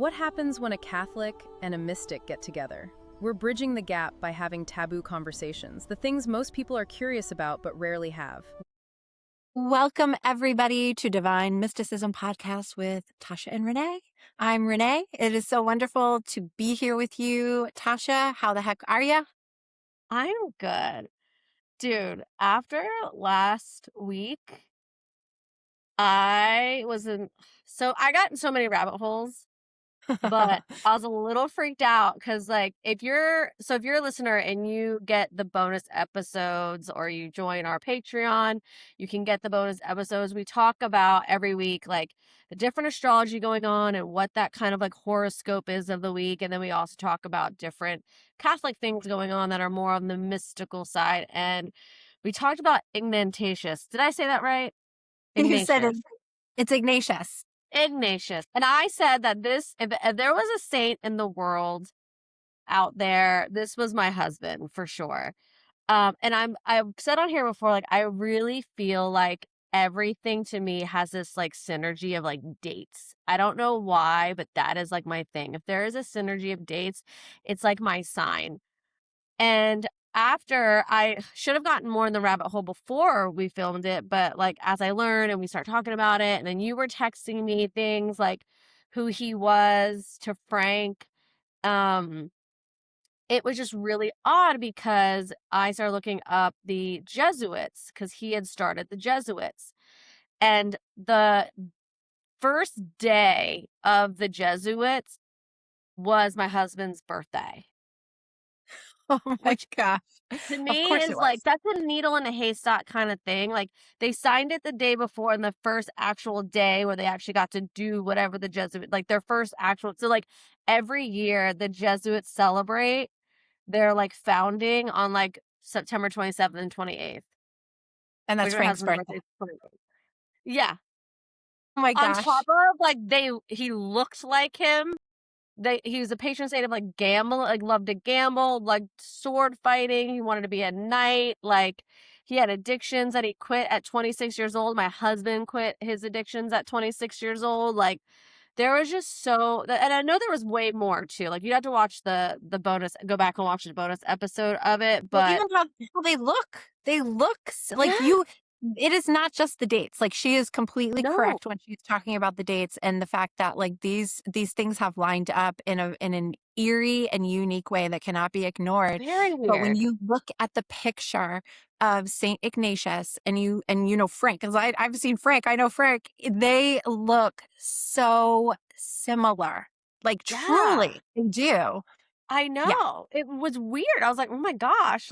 What happens when a Catholic and a mystic get together? We're bridging the gap by having taboo conversations, the things most people are curious about but rarely have. Welcome, everybody, to Divine Mysticism Podcast with Tasha and Renee. I'm Renee. It is so wonderful to be here with you. Tasha, how the heck are you? I'm good. Dude, after last week, I got in so many rabbit holes, but I was a little freaked out because if you're a listener and you get the bonus episodes or you join our Patreon, you can get the bonus episodes. We talk about every week the different astrology going on and what that kind of horoscope is of the week. And then we also talk about different Catholic things going on that are more on the mystical side. And we talked about Ignatius. Did I say that right? You said it's Ignatius. Ignatius. And I said that if there was a saint in the world out there, this was my husband for sure. And I've said on here before, I really feel like everything to me has this synergy of dates. I don't know why, but that is my thing. If there is a synergy of dates, it's my sign. And after, I should have gotten more in the rabbit hole before we filmed it, but as I learned and we start talking about it, and then you were texting me things like who he was to Frank, it was just really odd because I started looking up the Jesuits because he had started the Jesuits. And the first day of the Jesuits was my husband's birthday. Oh my gosh. To me, is that's a needle in a haystack kind of thing. They signed it the day before, and the first actual day where they actually got to do whatever the Jesuit, their first actual. So every year the Jesuits celebrate their founding on September 27th and 28th. And that's Frank's birthday. Yeah. Oh my gosh. On top of he looked like him. He was a patron saint of loved to gamble, sword fighting. He wanted to be a knight. He had addictions that he quit at 26 years old. My husband quit his addictions at 26 years old. There was just and I know there was way more too. You have to watch the bonus, go back and watch the bonus episode of it. But even how they look it is not just the dates. She is completely correct when she's talking about the dates and the fact that these things have lined up in an eerie and unique way that cannot be ignored. Very weird. But when you look at the picture of Saint Ignatius and you know Frank, because I've seen Frank, I know Frank, they look so similar. Truly, they do. I know. Yeah. It was weird. I was like, oh my gosh,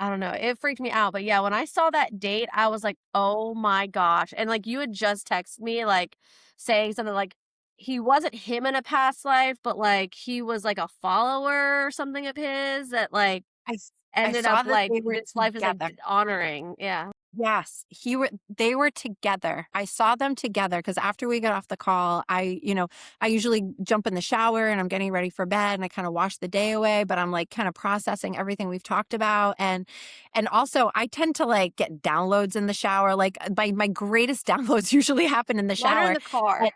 I don't know. It freaked me out. But yeah, when I saw that date, I was like, oh my gosh. And you had just texted me, saying something he wasn't him in a past life, but he was a follower or something of his that ended up this life is honoring. Yeah. Yes, they were together. I saw them together because after we got off the call, I usually jump in the shower and I'm getting ready for bed and I kind of wash the day away, but I'm kind of processing everything we've talked about. And also I tend to get downloads in the shower. My greatest downloads usually happen in the shower. In the car.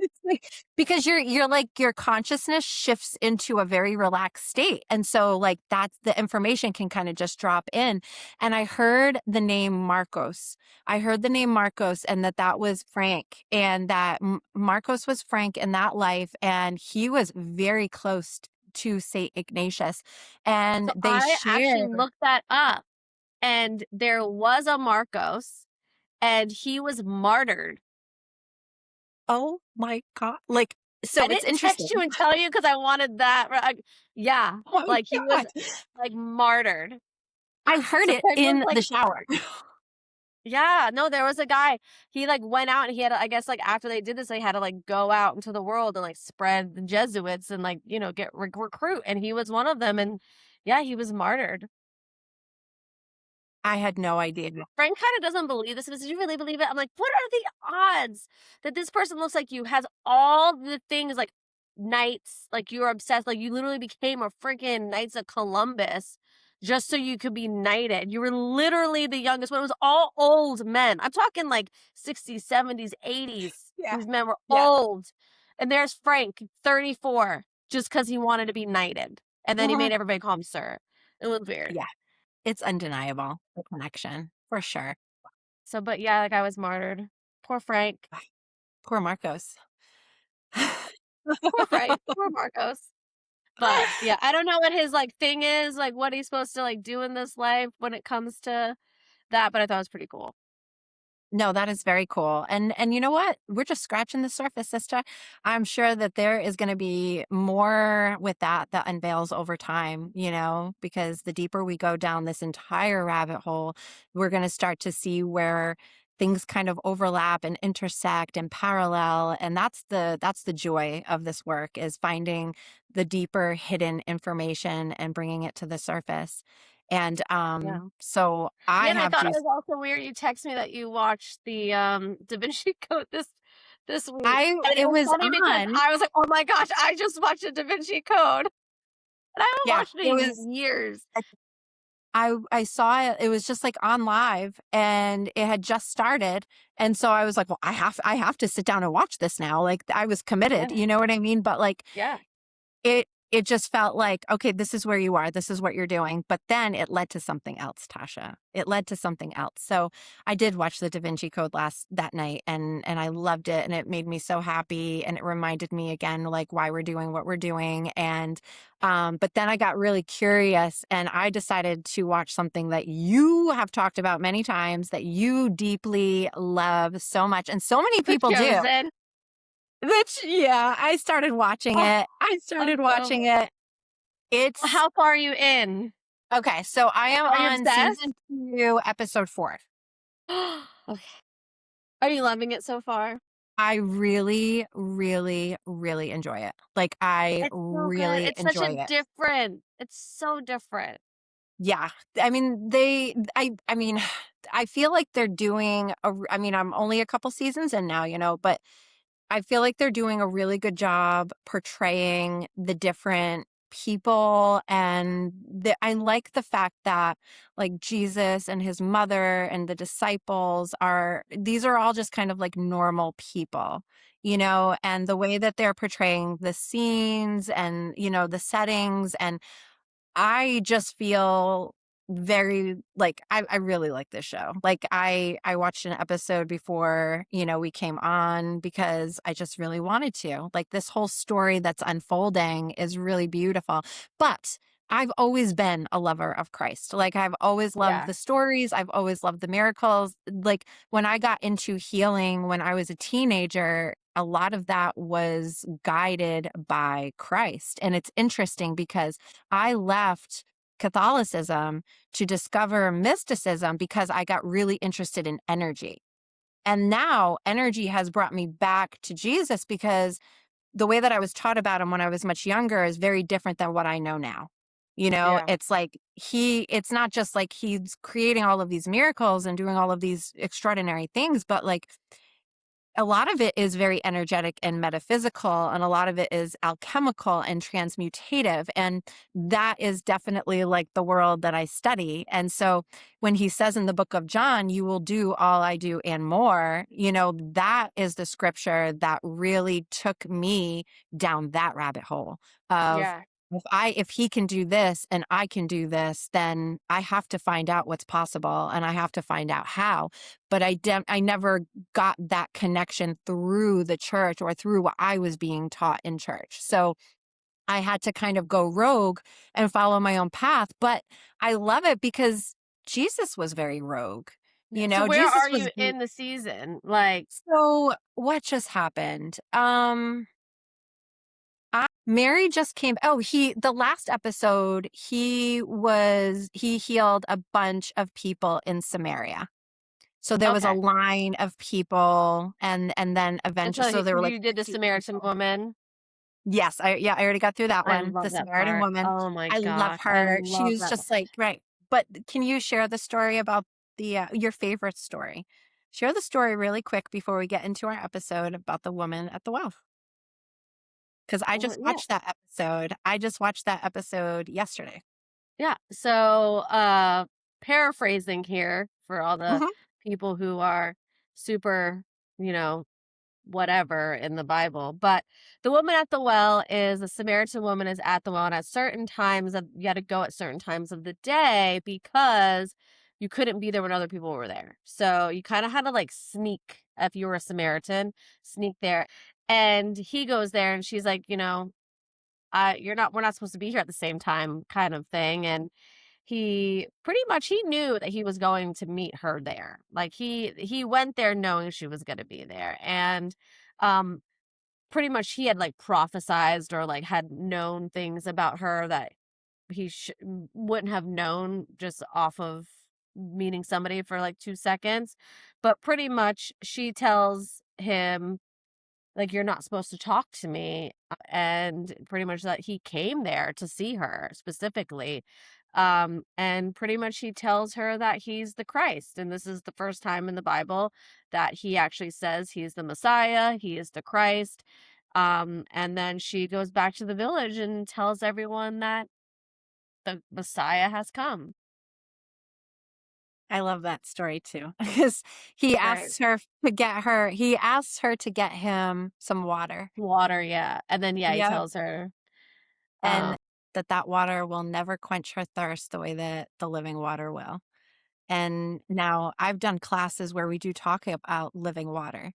It's because your consciousness shifts into a very relaxed state. And so that's the information can kind of just drop in. And I heard the name Marcos. And that was Frank, and that Marcos was Frank in that life. And he was very close to Saint Ignatius. And so I actually looked that up, and there was a Marcos and he was martyred. Oh my God. So I it's didn't interesting. text you and tell you because I wanted that. Yeah. He was martyred. I heard it in the shower. Yeah. No, there was a guy. He went out and he had, I guess, after they did this, they had to go out into the world and spread the Jesuits and get recruit. And he was one of them. And yeah, he was martyred. I had no idea. Frank kind of doesn't believe this. Did you really believe it? I'm like, what are the odds that this person looks like you, has all the things knights, you're obsessed, you literally became a freaking Knights of Columbus just so you could be knighted. You were literally the youngest one. It was all old men. I'm talking 60s, 70s, 80s. Yeah. These men were old. And there's Frank, 34, just because he wanted to be knighted. And then he made everybody call him sir. It was weird. Yeah, it's undeniable, the connection, for sure. So, but yeah, that guy was martyred. Poor Frank. Poor Marcos. Poor Frank. Poor Marcos. But yeah, I don't know what his like thing is, like what he's supposed to like do in this life when it comes to that, but I thought it was pretty cool. No, that is very cool. And you know what? We're just scratching the surface, sister. I'm sure that there is going to be more with that unveils over time, you know, because the deeper we go down this entire rabbit hole, we're going to start to see where things kind of overlap and intersect and parallel. And that's the joy of this work, is finding the deeper hidden information and bringing it to the surface. And so I and I have thought it juice. was also weird you text me that you watched the Da Vinci Code this week. And It was funny because on. I was like, oh my gosh, I just watched the Da Vinci Code. And I haven't Yeah, watched it it in was. years. I saw it. It was just like on live, and it had just started, and so I was like, well, I have to sit down and watch this now. Like, I was committed. Yeah. You know what I mean? But like, Yeah. it just felt like, okay, this is where you are. This is what you're doing. But then it led to something else, Tasha. It led to something else. So I did watch the Da Vinci Code that night, and I loved it, and it made me so happy, and it reminded me again, like, why we're doing what we're doing. And but then I got really curious, and I decided to watch something that you have talked about many times, that you deeply love so much, and so many people do. Chosen. Which, yeah, I started watching it. It's How far are you in? okay. So I am Are you on obsessed? season 2, episode 4. Okay. Are you loving it so far? I really, really, really enjoy it. Like, I It's so good. really It's such enjoy a it. different. It's so different. Yeah. I mean, I mean, I feel like they're doing I mean, I'm only a couple seasons in now, you know, but I feel like they're doing a really good job portraying the different people. And I like the fact that, like, Jesus and his mother and the disciples these are all just kind of like normal people, you know, and the way that they're portraying the scenes and, you know, the settings. And I just feel very like I really like this show. Like, I watched an episode before, you know, we came on, because I just really wanted to. Like, this whole story that's unfolding is really beautiful. But I've always been a lover of Christ. Like, I've always loved the stories. I've always loved the miracles. Like, when I got into healing when I was a teenager, a lot of that was guided by Christ. And it's interesting because I left Catholicism to discover mysticism because I got really interested in energy. And now energy has brought me back to Jesus, because the way that I was taught about him when I was much younger is very different than what I know now. You know, it's like it's not just like he's creating all of these miracles and doing all of these extraordinary things, but like, a lot of it is very energetic and metaphysical, and a lot of it is alchemical and transmutative. And that is definitely like the world that I study. And so when he says in the book of John, you will do all I do and more, you know, that is the scripture that really took me down that rabbit hole of, if he can do this and I can do this, then I have to find out what's possible, and I have to find out how. But I never got that connection through the church or through what I was being taught in church. So I had to kind of go rogue and follow my own path. But I love it because Jesus was very rogue. You know, so where Jesus are was you in the season? Like, so what just happened? Mary just came. Oh, the last episode, he healed a bunch of people in Samaria. So there was a line of people, and then eventually, so there were like, you did the Samaritan woman. Yes, I already got through that one. love The that Samaritan part. woman. Oh my I love gosh, I her. She love was that just like, right. But can you share the story about your favorite story? Share the story really quick before we get into our episode about the woman at the well. Because I just watched that episode. I just watched that episode yesterday. Yeah. So, paraphrasing here for all the people who are super, you know, whatever in the Bible. But the woman at the well is a Samaritan woman is at the well, and at certain times you had to go at certain times of the day because you couldn't be there when other people were there. So you kind of had to like sneak if you were a Samaritan, sneak there. And he goes there and she's like, we're not supposed to be here at the same time kind of thing. And he knew that he was going to meet her there. Like he went there knowing she was going to be there. And pretty much he had like prophesized or like had known things about her that he wouldn't have known just off of meeting somebody for like 2 seconds. But pretty much she tells him, like, you're not supposed to talk to me. And pretty much that he came there to see her specifically. And pretty much he tells her that he's the Christ. And this is the first time in the Bible that he actually says he's the Messiah, he is the Christ. And then she goes back to the village and tells everyone that the Messiah has come. I love that story too, because he asks her to get him some water. Water, yeah. And then, he tells her. And that water will never quench her thirst the way that the living water will. And now I've done classes where we do talk about living water.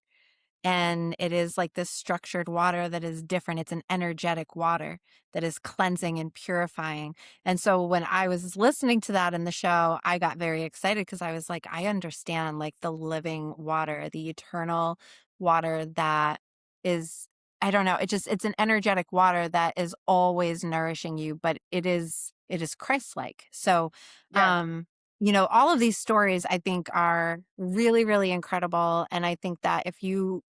And it is like this structured water that is different. It's an energetic water that is cleansing and purifying. And so when I was listening to that in the show, I got very excited because I was like, I understand like the living water, the eternal water that is, I don't know, it's an energetic water that is always nourishing you, but it is Christ-like. So, all of these stories I think are really, really incredible. And I think that if you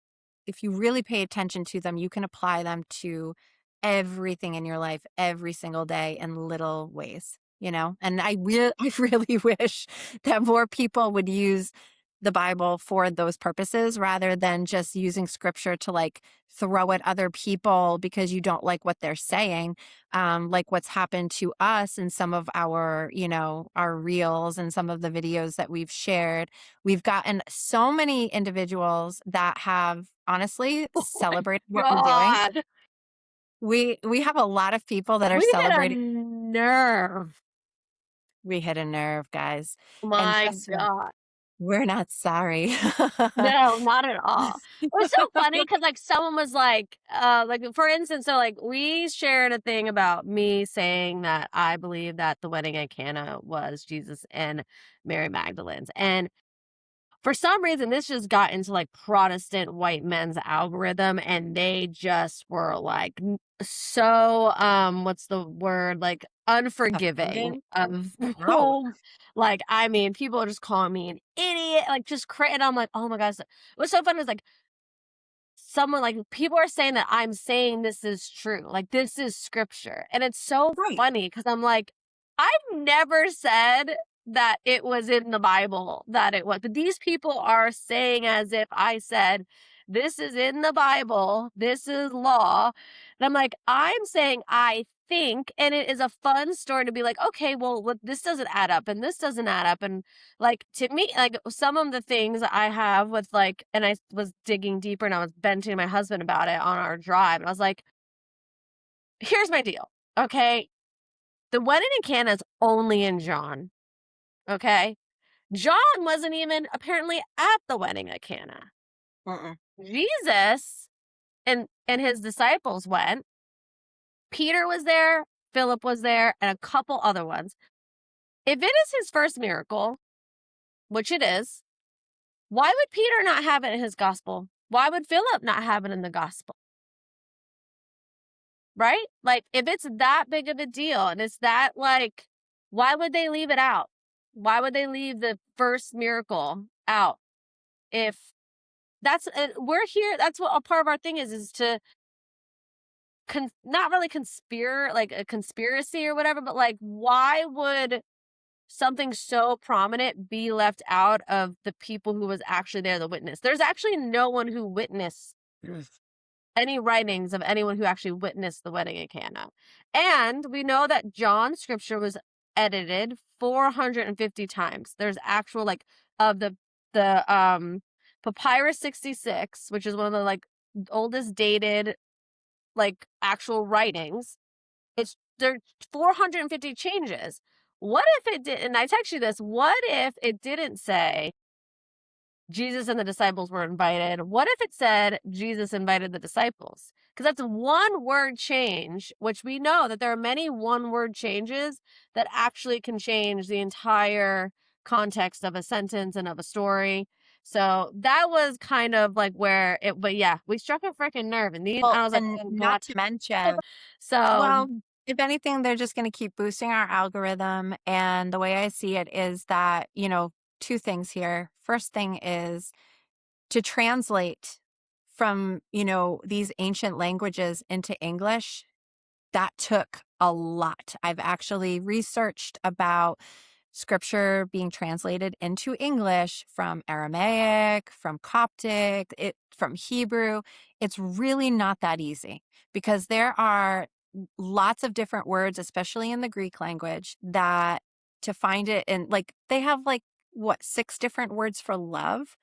really pay attention to them, you can apply them to everything in your life every single day in little ways, And I really wish that more people would use the Bible for those purposes rather than just using scripture to like throw at other people because you don't like what they're saying. Like what's happened to us in some of our, our reels and some of the videos that we've shared. We've gotten so many individuals that have honestly celebrated what we're doing. We have a lot of people that are celebrating. We hit a nerve, guys. My God. We're not sorry. No, not at all. It was so funny because like someone was like for instance, so like we shared a thing about me saying that I believe that the wedding at Cana was Jesus and Mary Magdalene's. And for some reason, this just got into like Protestant white men's algorithm, and they just were like so what's the word, like unforgiving of like, I mean, people are just calling me an idiot, like just and I'm like, oh my gosh. What's so funny is like someone like people are saying that I'm saying this is true, like this is scripture, and it's so funny because I'm like, I've never said that it was in the Bible, that it was. But these people are saying as if I said, this is in the Bible, this is law. And I'm like, I'm saying I think, and it is a fun story to be like, okay, well, this doesn't add up and this doesn't add up. And like, to me, like some of the things I have with like, and I was digging deeper and I was venting to my husband about it on our drive. And I was like, here's my deal. Okay. The wedding in Cana is only in John. Okay. John wasn't even apparently at the wedding at Cana. Jesus and his disciples went. Peter was there, Philip was there, and a couple other ones. If it is his first miracle, which it is, why would Peter not have it in his gospel? Why would Philip not have it in the gospel? Right? Like, if it's that big of a deal and it's that, like, why would they leave it out? Why would they leave the first miracle out? If we're here, that's what a part of our thing is to not really like a conspiracy or whatever, but like, why would something so prominent be left out of the people who was actually there, the witness? There's actually no one who witnessed any writings of anyone who actually witnessed the wedding at Cana. And we know that John's scripture was edited 450 times. There's actual like of the Papyrus 66, which is one of the like oldest dated like actual writings. There 450 changes. What if it did? And I text you this. What if it didn't say Jesus and the disciples were invited? What if it said Jesus invited the disciples? Because that's one word change, which we know that there are many one word changes that actually can change the entire context of a sentence and of a story. So that was kind of like where it, but yeah, we struck a freaking nerve. And Well, I was like, and oh not God. to mention, So well, if anything, they're just going to keep boosting our algorithm. And the way I see it is that, two things here. First thing is to translate from, these ancient languages into English. That took a lot. I've actually researched about scripture being translated into English from Aramaic, from Coptic, from Hebrew. It's really not that easy because there are lots of different words, especially in the Greek language, that to find it in, like, they have like, what, 6 different words for love?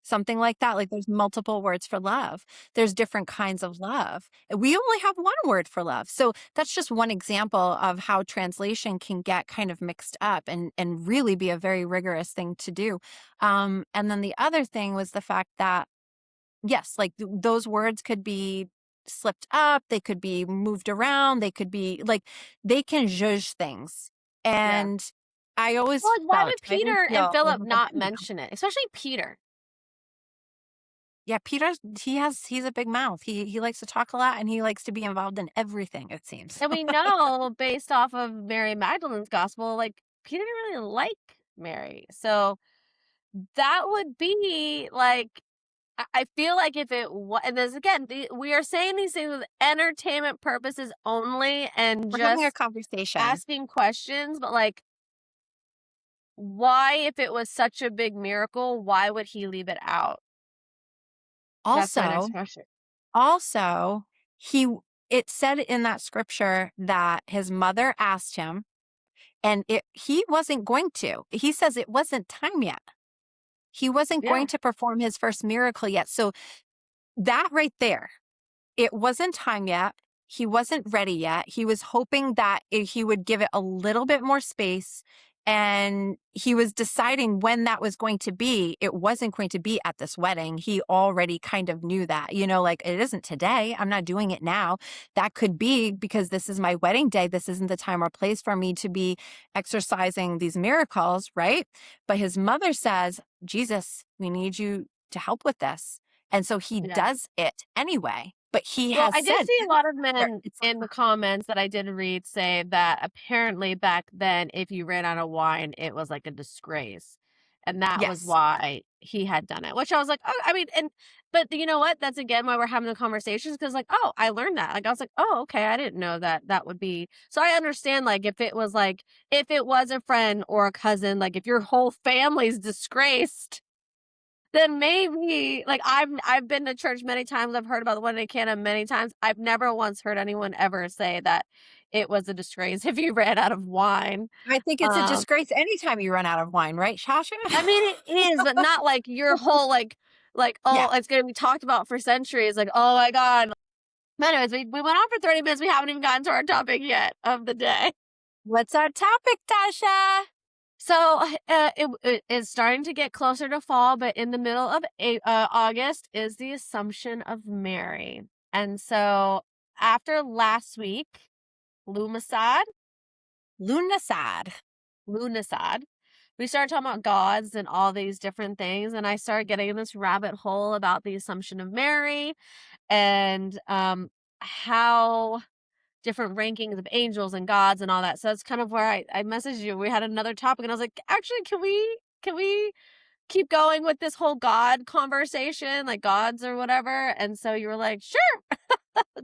Something like that. Like there's multiple words for love. There's different kinds of love. We only have one word for love. So that's just one example of how translation can get kind of mixed up and really be a very rigorous thing to do. And then the other thing was the fact that, yes, like those words could be slipped up. They could be moved around. They could be like, they can judge things. yeah. And I always Well, why would I didn't Peter and feel Philip not overwhelmed. mention it? Especially Peter. Yeah, Peter's he's a big mouth. He likes to talk a lot and he likes to be involved in everything, it seems. And we know based off of Mary Magdalene's gospel, like Peter didn't really like Mary. So that would be like, I feel like if it was, and this again, we are saying these things with entertainment purposes only and We're having a just conversation. asking questions, but like, why, if it was such a big miracle, why would he leave it out? That's my next question. Also, it said in that scripture that his mother asked him, and he wasn't going to. He says it wasn't time yet. He wasn't going to perform his first miracle yet. So that right there, it wasn't time yet. He wasn't ready yet. He was hoping that he would give it a little bit more space. And he was deciding when that was going to be. It wasn't going to be at this wedding. He already kind of knew that, like it isn't today. I'm not doing it now. That could be because this is my wedding day. This isn't the time or place for me to be exercising these miracles, right? But his mother says, Jesus, we need you to help with this. And so he does it anyway. But I did see a lot of men in the comments that I did read say that apparently back then, if you ran out of wine, it was like a disgrace. And that was why he had done it, which I was like, oh, I mean, but you know what? That's again why we're having the conversations because like, oh, I learned that. Like, I was like, oh, okay. I didn't know that would be. So I understand like if it was a friend or a cousin, like if your whole family's disgraced, then maybe like I've been to church many times. I've heard about the one in Canada many times. I've never once heard anyone ever say that it was a disgrace if you ran out of wine. I think it's a disgrace anytime you run out of wine, right, Tasha? I mean, it is, but not like your whole it's going to be talked about for centuries. Like, oh my God. Anyways, we went on for 30 minutes. We haven't even gotten to our topic yet of the day. What's our topic, Tasha? So it is starting to get closer to fall, but in the middle of August is the Assumption of Mary. And so after last week, Lumasad, we started talking about gods and all these different things. And I started getting in this rabbit hole about the Assumption of Mary and how different rankings of angels and gods and all that. So that's kind of where I messaged you. We had another topic and I was like, actually, can we keep going with this whole God conversation, like gods or whatever? And so you were like, sure.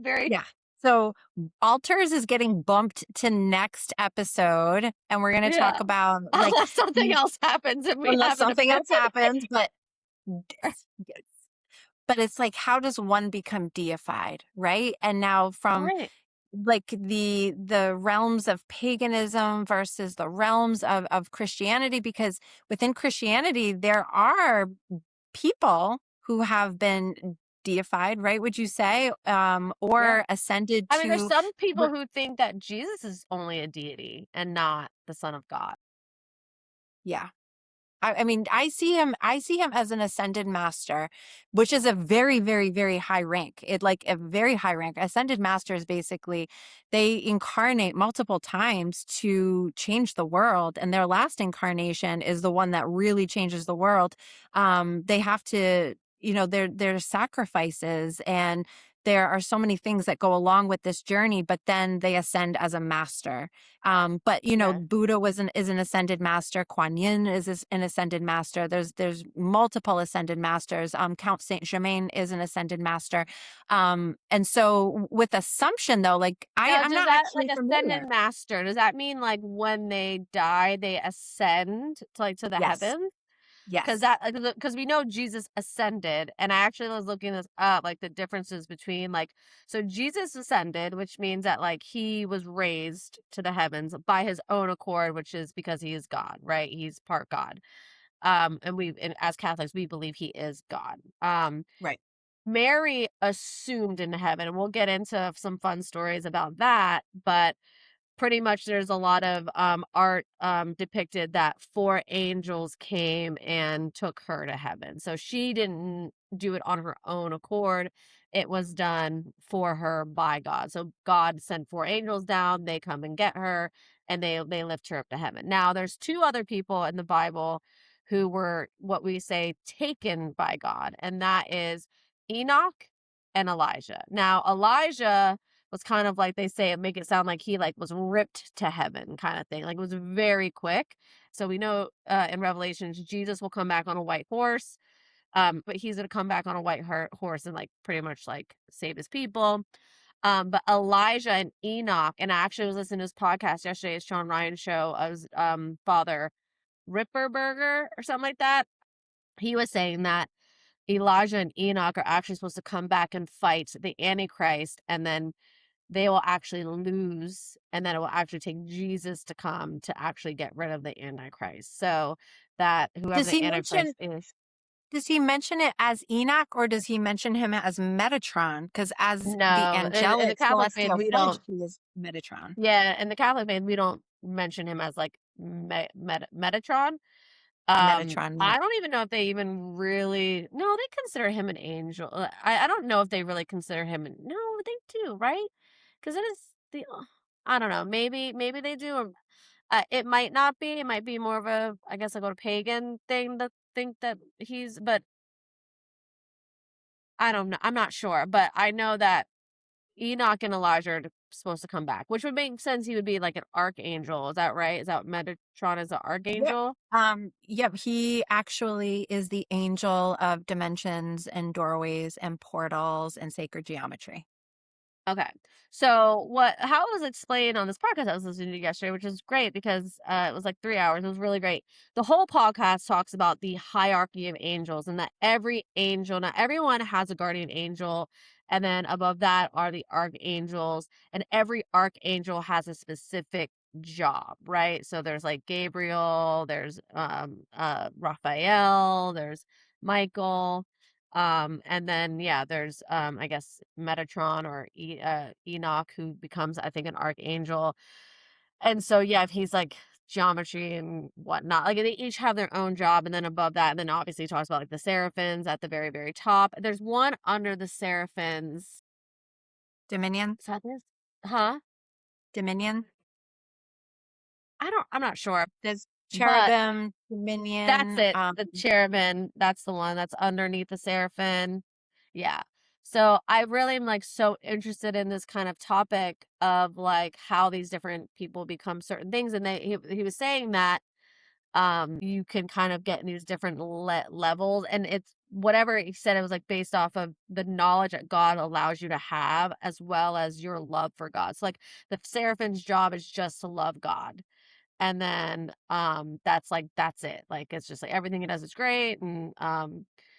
Yeah. So altars is getting bumped to next episode and we're going to talk about like unless something else happens and but it's like, how does one become deified? Right. And now from like the realms of paganism versus the realms of Christianity, because within Christianity, there are people who have been deified, right? Would you say, Yeah. or ascended I mean, there's to? some people who think that Jesus is only a deity and not the Son of God. Yeah. I mean, I see him as an ascended master, which is a very, very, very high rank. It like a very high rank. Ascended masters basically, they incarnate multiple times to change the world. And their last incarnation is the one that really changes the world. They have to, their sacrifices, and there are so many things that go along with this journey, but then they ascend as a master. But Okay. Buddha is an ascended master. Kuan Yin is an ascended master. There's multiple ascended masters. Count Saint Germain is an ascended master. And so with Assumption though, like Now, I'm does not that like actually ascended familiar. master? Does that mean like when they die, they ascend to like to the Yes, heavens? Because yes, that because we know Jesus ascended, and I actually was looking this up, like the differences between like so Jesus ascended, which means that like he was raised to the heavens by his own accord, which is because he is God, right? He's part God. And as Catholics we believe he is God. right. Mary assumed into heaven, and we'll get into some fun stories about that, but pretty much there's a lot of art depicted that four angels came and took her to heaven. So she didn't do it on her own accord. It was done for her by God. So God sent four angels down, they come and get her, and they lift her up to heaven. Now there's two other people in the Bible who were what we say taken by God, and that is Enoch and Elijah. Now Elijah was kind of like they say it make it sound like he like was ripped to heaven kind of thing. Like it was very quick. So we know in Revelations Jesus will come back on a white horse. But he's gonna come back on a white horse and like pretty much like save his people. But Elijah and Enoch, and I actually was listening to his podcast yesterday, it's Sean Ryan's show. I was Father Ripperberger or something like that. He was saying that Elijah and Enoch are actually supposed to come back and fight the Antichrist, and then they will actually lose, and then it will actually take Jesus to come to actually get rid of the Antichrist. So that whoever Does the he mention Antichrist is. does he mention it as Enoch, or does he mention him as Metatron? Because as the No, in the angelic Catholic faith, celestial we fledge, don't. he is Metatron. Yeah, in the Catholic faith, we don't mention him as like Metatron. Metatron, yeah. I don't even know if they even really. No, they consider him an angel. I don't know if they really consider him. No, they do, right? Because it is the. I don't know. Maybe they do. Or, it might not be. It might be more of a, I guess, like a pagan thing to think that he's. But I don't know. I'm not sure. But I know that Enoch and Elijah are supposed to come back, which would make sense. He would be like an archangel. Is that right? Is that what Metatron is an Yep. archangel? Yep, he actually is the angel of dimensions and doorways and portals and sacred geometry. Okay. So how it was explained on this podcast I was listening to yesterday, which is great because it was like 3 hours. It was really great. The whole podcast talks about the hierarchy of angels, and that every angel, not everyone has a guardian angel. And then above that are the archangels, and every archangel has a specific job, right? So there's like Gabriel, there's Raphael, there's Michael. And then yeah, there's I guess Metatron or Enoch, who becomes I think an archangel. And so yeah, he's like geometry and whatnot. Like they each have their own job, and then above that, and then obviously he talks about like the seraphims at the very, very top. There's one under the seraphims. Dominion? Is that this? Huh? Dominion? I'm not sure. There's But cherubim, that's dominion. it. The cherubim, that's the one that's underneath the seraphim. Yeah. So I really am like so interested in this kind of topic of like how these different people become certain things. And he was saying that you can kind of get in these different levels, and it's whatever he said, it was like based off of the knowledge that God allows you to have as well as your love for God. So like the seraphim's job is just to love God. And then that's it. Like it's just like everything he does is great. And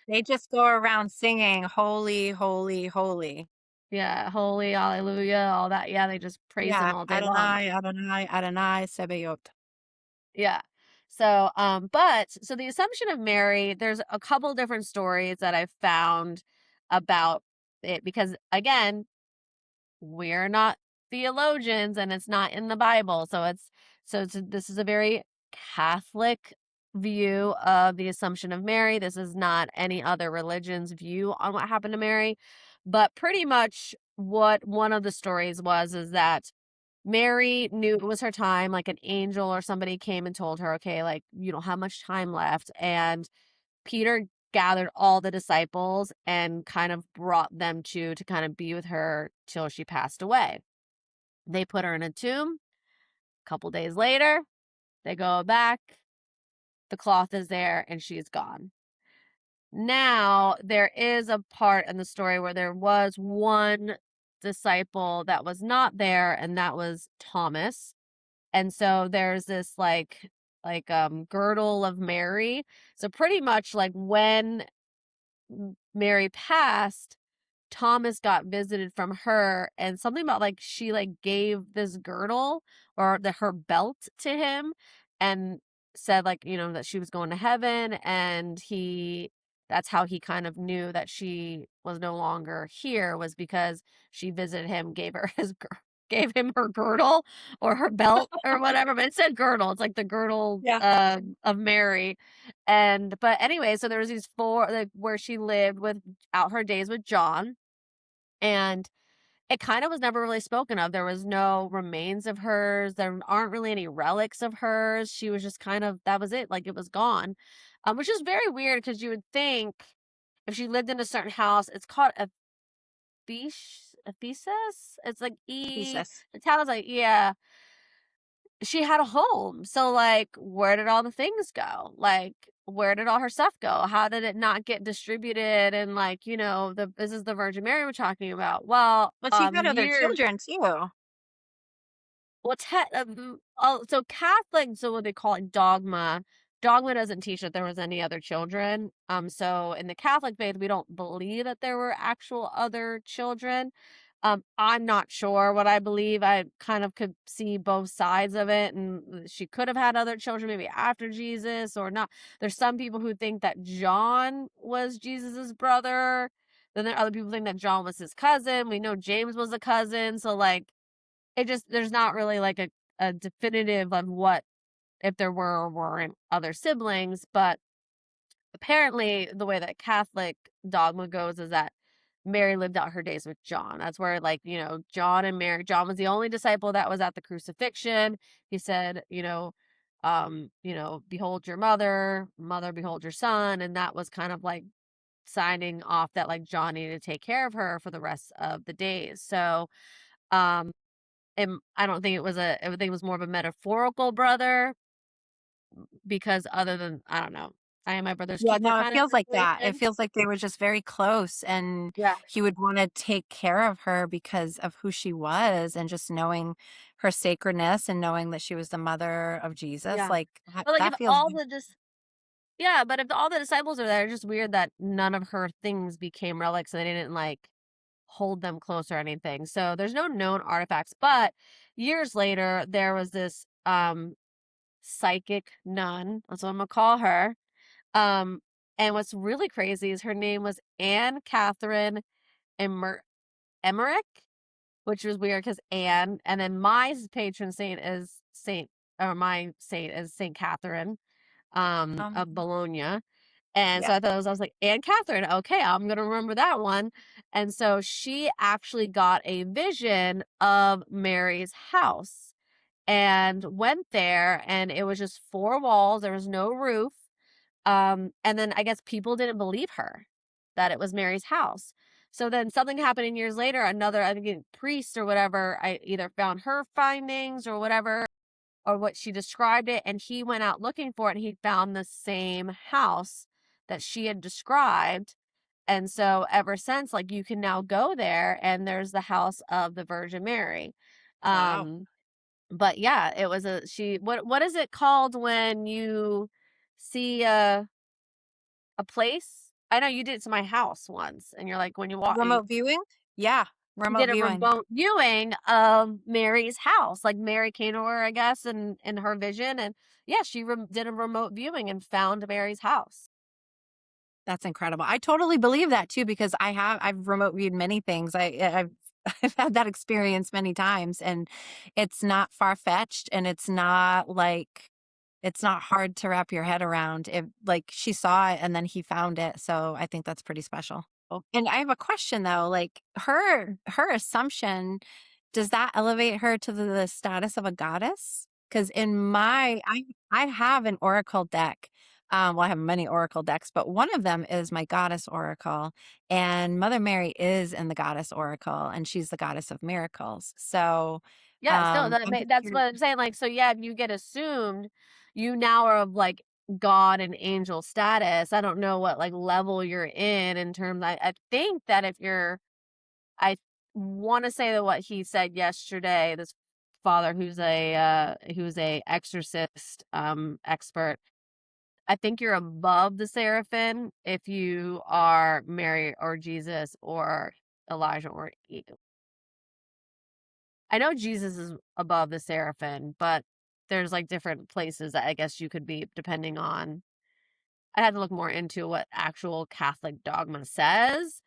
They just go around singing, holy, holy, holy. yeah, holy, hallelujah, all that. Yeah, they just praise him Yeah, all day long. Adonai, Adonai, Adonai, Sebayot. Yeah. So but so the Assumption of Mary, there's a couple different stories that I've found. about it, because again, we're not theologians and it's not in the Bible. This is a very Catholic view of the Assumption of Mary. This is not any other religion's view on what happened to Mary. But pretty much what one of the stories was is that Mary knew it was her time, like an angel or somebody came and told her, okay, like you don't have much time left. And Peter gathered all the disciples and kind of brought them to kind of be with her till she passed away. They put her in a tomb. A couple days later, they go back. The cloth is there and she's gone. Now, there is a part in the story where there was one disciple that was not there, and that was Thomas. And so there's this girdle of Mary. So pretty much like when Mary passed, Thomas got visited from her, and something about like she like gave this girdle or her belt to him and said like, that she was going to heaven, and that's how he kind of knew that she was no longer here, was because she visited him, gave him her girdle or her belt or whatever, but it said girdle. It's like the girdle of Mary. But anyway, so there was these four, like, where she lived without her days with John, and it kind of was never really spoken of. There was no remains of hers. There aren't really any relics of hers. She was just kind of, that was it. Like, it was gone, which is very weird, because you would think if she lived in a certain house, it's called a thesis. It's like the town is like, yeah, she had a home. So like, where did all the things go? Like, where did all her stuff go? How did it not get distributed? And like, this is the Virgin Mary we're talking about. Well, she had other children too. Well, so Catholic, so what they call it, dogma. Dogma doesn't teach that there was any other children. So in the Catholic faith, we don't believe that there were actual other children. I'm not sure what I believe. I kind of could see both sides of it, and she could have had other children maybe after Jesus or not. There's some people who think that John was Jesus's brother. Then there are other people who think that John was his cousin. We know James was a cousin. So like, there's not really like a definitive of what, if there were or weren't other siblings. But apparently the way that Catholic dogma goes is that Mary lived out her days with John. That's where, like, John and Mary, John was the only disciple that was at the crucifixion. He said, behold your mother, behold your son. And that was kind of like signing off that like John needed to take care of her for the rest of the days. So, and I don't think I think it was more of a metaphorical brother, because other than, I don't know, I am my brother's keeper. No, it feels like that. It feels like they were just very close, and he would want to take care of her because of who she was, and just knowing her sacredness and knowing that she was the mother of Jesus. Like, but like, that if feels. but if all the disciples are there, it's just weird that none of her things became relics, and they didn't like hold them close or anything. So there's no known artifacts. But years later, there was this psychic nun. That's what I'm gonna call her. And what's really crazy is her name was Anne Catherine Emmerich, which was weird because Anne, and then my patron saint is Saint Catherine of Bologna. And so I was like, Anne Catherine, okay, I'm gonna remember that one. And so she actually got a vision of Mary's house and went there, and it was just four walls, there was no roof. And then I guess people didn't believe her that it was Mary's house. So then something happened years later, another, I think, priest or whatever, I either found her findings or whatever, or what she described it, and he went out looking for it, and he found the same house that she had described. And so ever since, like, you can now go there, and there's the house of the Virgin Mary. Wow. But yeah, it was what is it called when you see a place? I know you did it to my house once, and you're like, when you walk, Remote viewing? Yeah. Remote viewing of Mary's house. Like, Mary came to her, I guess, in her vision, and yeah, she did a remote viewing and found Mary's house. That's incredible. I totally believe that too, because I've remote viewed many things. I've I've had that experience many times, and it's not far fetched, and it's not hard to wrap your head around. If like she saw it and then he found it, so I think that's pretty special. And I have a question though, like her assumption, does that elevate her to the status of a goddess? Because I have an oracle deck. Well, I have many oracle decks, but one of them is my goddess oracle, and Mother Mary is in the goddess oracle, and she's the goddess of miracles. So, Yes, no, I'm just that's what curious. I'm saying. Like, so yeah, if you get assumed, you now are of like God and angel status. I don't know what like level you're in terms. I think that if you're, I want to say that what he said yesterday, this father who's a exorcist expert. I think you're above the seraphim if you are Mary or Jesus or Elijah or I know Jesus is above the seraphim, but there's like different places that I guess you could be depending on. I had to look more into what actual Catholic dogma says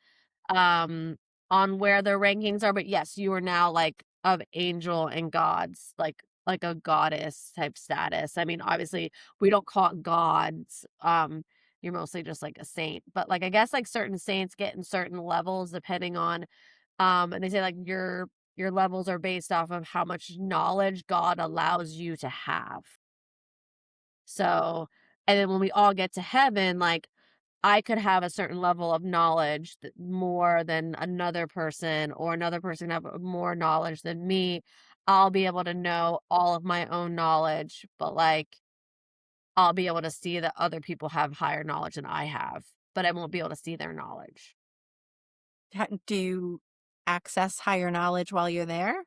um on where their rankings are, but yes, you are now like of angel and gods, like a goddess type status. I mean, obviously we don't call it gods. You're mostly just like a saint, but like I guess like certain saints get in certain levels depending on and they say like your levels are based off of how much knowledge God allows you to have. So, and then when we all get to heaven, like I could have a certain level of knowledge more than another person, or another person have more knowledge than me. I'll be able to know all of my own knowledge, but like I'll be able to see that other people have higher knowledge than I have, but I won't be able to see their knowledge. Do you access higher knowledge while you're there?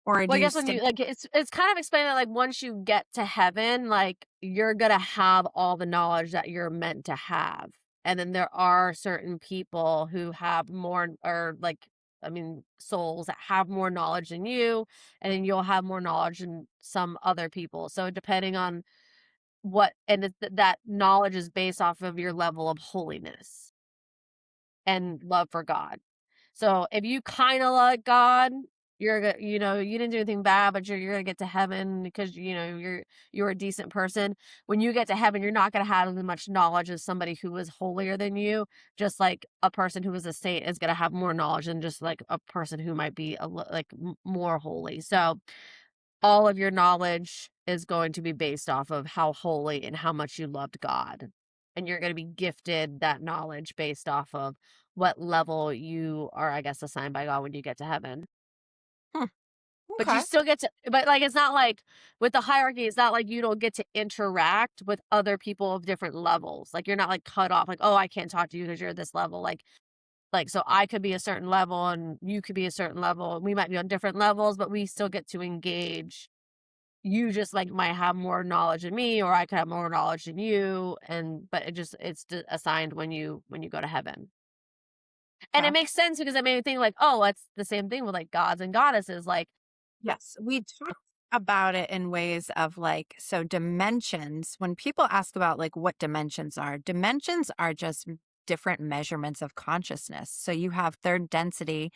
Or do Well, I you guess when stay? you like it's kind of explaining that like once you get to heaven, like you're gonna have all the knowledge that you're meant to have. And then there are certain people who have more or like I mean souls that have more knowledge than you, and then you'll have more knowledge than some other people. So depending on that knowledge is based off of your level of holiness and love for God. So if you kind of like God, you didn't do anything bad, but you're gonna get to heaven because you're a decent person. When you get to heaven, you're not gonna have as much knowledge as somebody who is holier than you. Just like a person who is a saint is gonna have more knowledge than just like a person who might be more holy. So all of your knowledge is going to be based off of how holy and how much you loved God. And you're going to be gifted that knowledge based off of what level you are, I guess, assigned by God when you get to heaven. Hmm, But you okay. still get to, but like, it's not like with the hierarchy, it's not like you don't get to interact with other people of different levels. Like, you're not like cut off, like, oh, I can't talk to you because you're this level. Like, so I could be a certain level and you could be a certain level. And we might be on different levels, but we still get to engage. You just like might have more knowledge than me, or I could have more knowledge than you, but assigned when you go to heaven. And it Okay. makes sense because it made me think like, oh, it's the same thing with like gods and goddesses. Like, Yes, we talked about it in ways of like, so dimensions, when people ask about like what dimensions are just different measurements of consciousness. So you have third density,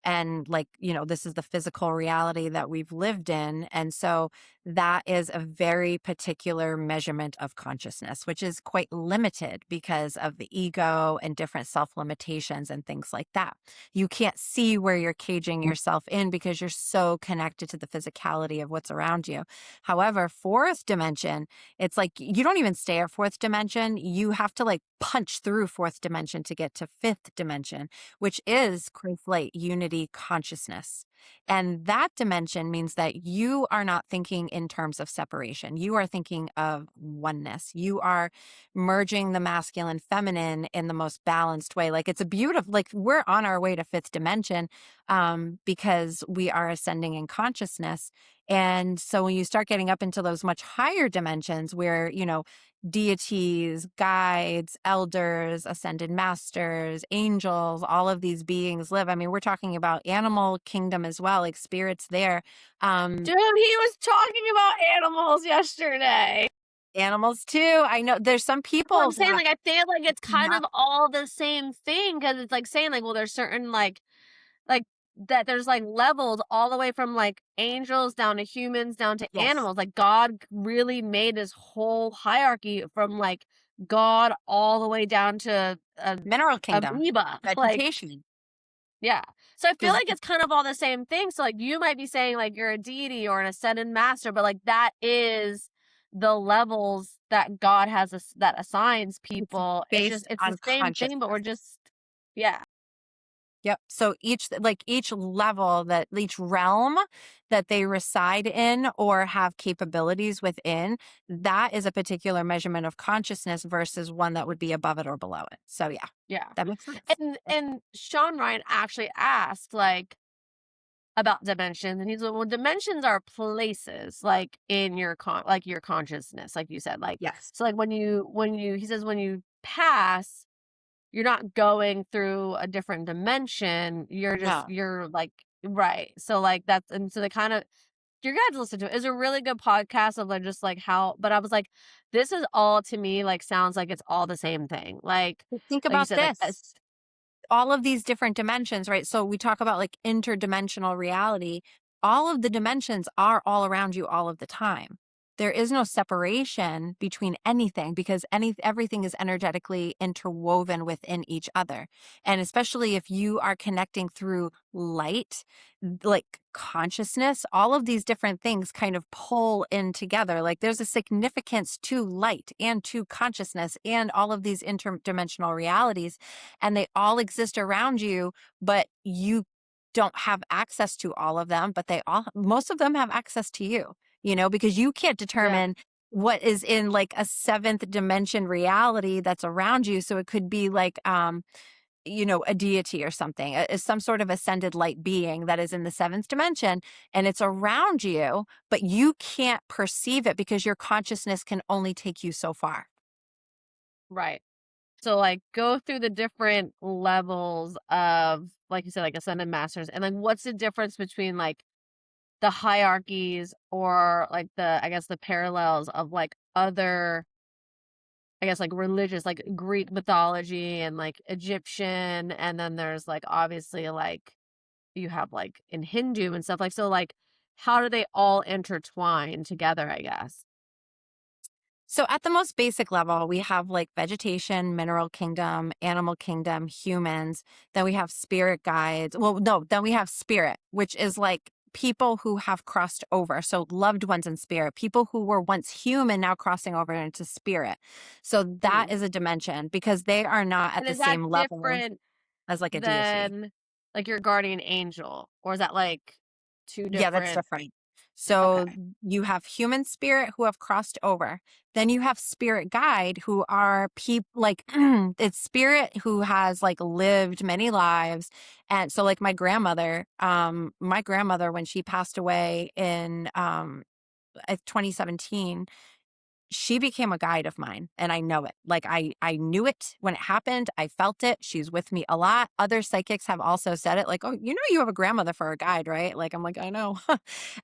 and like, this is the physical reality that we've lived in. And so that is a very particular measurement of consciousness, which is quite limited because of the ego and different self limitations and things like that. You can't see where you're caging yourself in because you're so connected to the physicality of what's around you. However, fourth dimension, it's like you don't even stay at fourth dimension. You have to like punch through fourth dimension to get to fifth dimension, which is Christ light unity consciousness. And that dimension means that you are not thinking in terms of separation. You are thinking of oneness. You are merging the masculine, feminine in the most balanced way. Like, it's a beautiful, like, we're on our way to fifth dimension because we are ascending in consciousness. And so when you start getting up into those much higher dimensions where, deities, guides, elders, ascended masters, angels, all of these beings live. I mean, we're talking about animal kingdom as well, like spirits there. dude, he was talking about animals yesterday. Animals too. I know there's some people Well, I'm saying, that like, I feel like it's kind not of all the same thing because it's like saying, like, well, there's certain like that there's like levels all the way from like angels down to humans down to yes, animals. Like God really made this whole hierarchy from like God all the way down to a mineral kingdom, amoeba. Like, vegetation. yeah. So I feel Because like it's kind of all the same thing. So like you might be saying like you're a deity or an ascended master, but like that is the levels that God has that assigns it's people. based It's the on same thing, but consciousness. we're just yeah. Yep. So each level that each realm that they reside in or have capabilities within, that is a particular measurement of consciousness versus one that would be above it or below it. So yeah, Yeah. that makes sense. And Sean Ryan actually asked like about dimensions, and he's like, well, dimensions are places like in your like your consciousness, like you said, like Yes. so like when you he says when you pass, you're not going through a different dimension. No. You're like right. So like that's and so they kind of you're gonna have to listen to it. It's a really good podcast of like just like how but I was like, this is all to me like sounds like it's all the same thing. Think Like you about said, like this. All of these different dimensions, right? So we talk about like interdimensional reality. All of the dimensions are all around you all of the time. There is no separation between anything because everything is energetically interwoven within each other. And especially if you are connecting through light, like consciousness, all of these different things kind of pull in together. Like there's a significance to light and to consciousness and all of these interdimensional realities, and they all exist around you, but you don't have access to all of them, but most of them have access to you, because you can't yeah, determine what is in like a seventh dimension reality that's around you. So it could be like, a deity or something, some sort of ascended light being that is in the seventh dimension and it's around you, but you can't perceive it because your consciousness can only take you so far. right. So like go through the different levels of like you said, like ascended masters, and like what's the difference between like the hierarchies or like the I guess the parallels of like other I guess like religious like Greek mythology and like Egyptian, and then there's like obviously like you have like in Hindu and stuff like so like how do they all intertwine together, I guess? So at the most basic level, we have like vegetation, mineral kingdom, animal kingdom, humans. Then we have spirit guides. Well, no, then we have spirit, which is like people who have crossed over. So loved ones in spirit, people who were once human now crossing over into spirit. So that Mm. is a dimension because they are not at And the is that same level different as like a deity. than like your guardian angel, or is that like two Yeah, that's different? different. Okay. So you have human spirit who have crossed over. Then you have spirit guide who are people like it's spirit who has like lived many lives. And so like my grandmother when she passed away in 2017, she became a guide of mine and I know it. Like I knew it when it happened. I felt it. She's with me a lot. Other psychics have also said it like, oh, you have a grandmother for a guide, right? Like, I'm like, I know.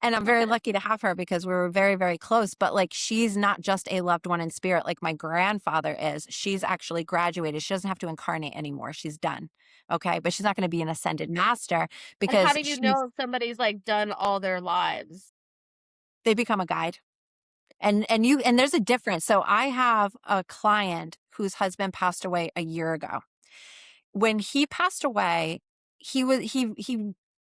And I'm very lucky to have her because we were very, very close. But like, she's not just a loved one in spirit like my grandfather is. She's actually graduated. She doesn't have to incarnate anymore. She's done. Okay. But she's not going to be an ascended master And how because do you know if somebody's like done all their lives? they become a guide. And there's a difference. So I have a client whose husband passed away a year ago. When he passed away, he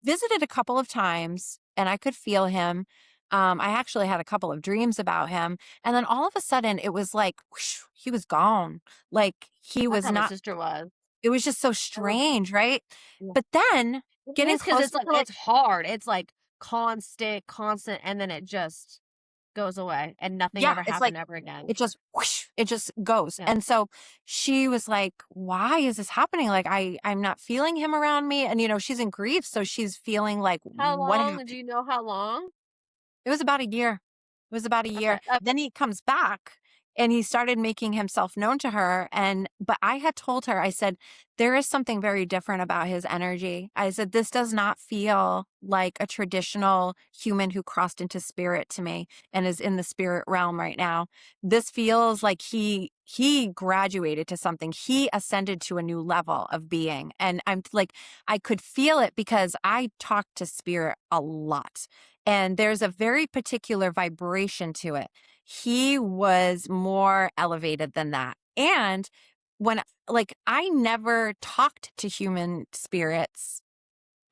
visited a couple of times and I could feel him. I actually had a couple of dreams about him. And then all of a sudden it was like, whoosh, he was gone. Like he That's was how my not, sister was. it was just so Oh, strange, right? yeah. But then It getting is because closer it's like to it, it's hard. It's like constant, and then it just goes away, and nothing yeah, ever it's like, happened ever again. it just whoosh, it just goes. Yeah. And so she was like, why is this happening? Like I'm not feeling him around me. And she's in grief. So she's feeling like, How what long? happened? Do you know how long? It was about a year. It was about a year. Okay. Then he comes back and he started making himself known to her. But I had told her, I said, there is something very different about his energy. I said, this does not feel like a traditional human who crossed into spirit to me and is in the spirit realm right now. This feels like he graduated to something. He ascended to a new level of being. And I'm like, I could feel it because I talk to spirit a lot. And there's a very particular vibration to it. He was more elevated than that. And when, like, I never talked to human spirits,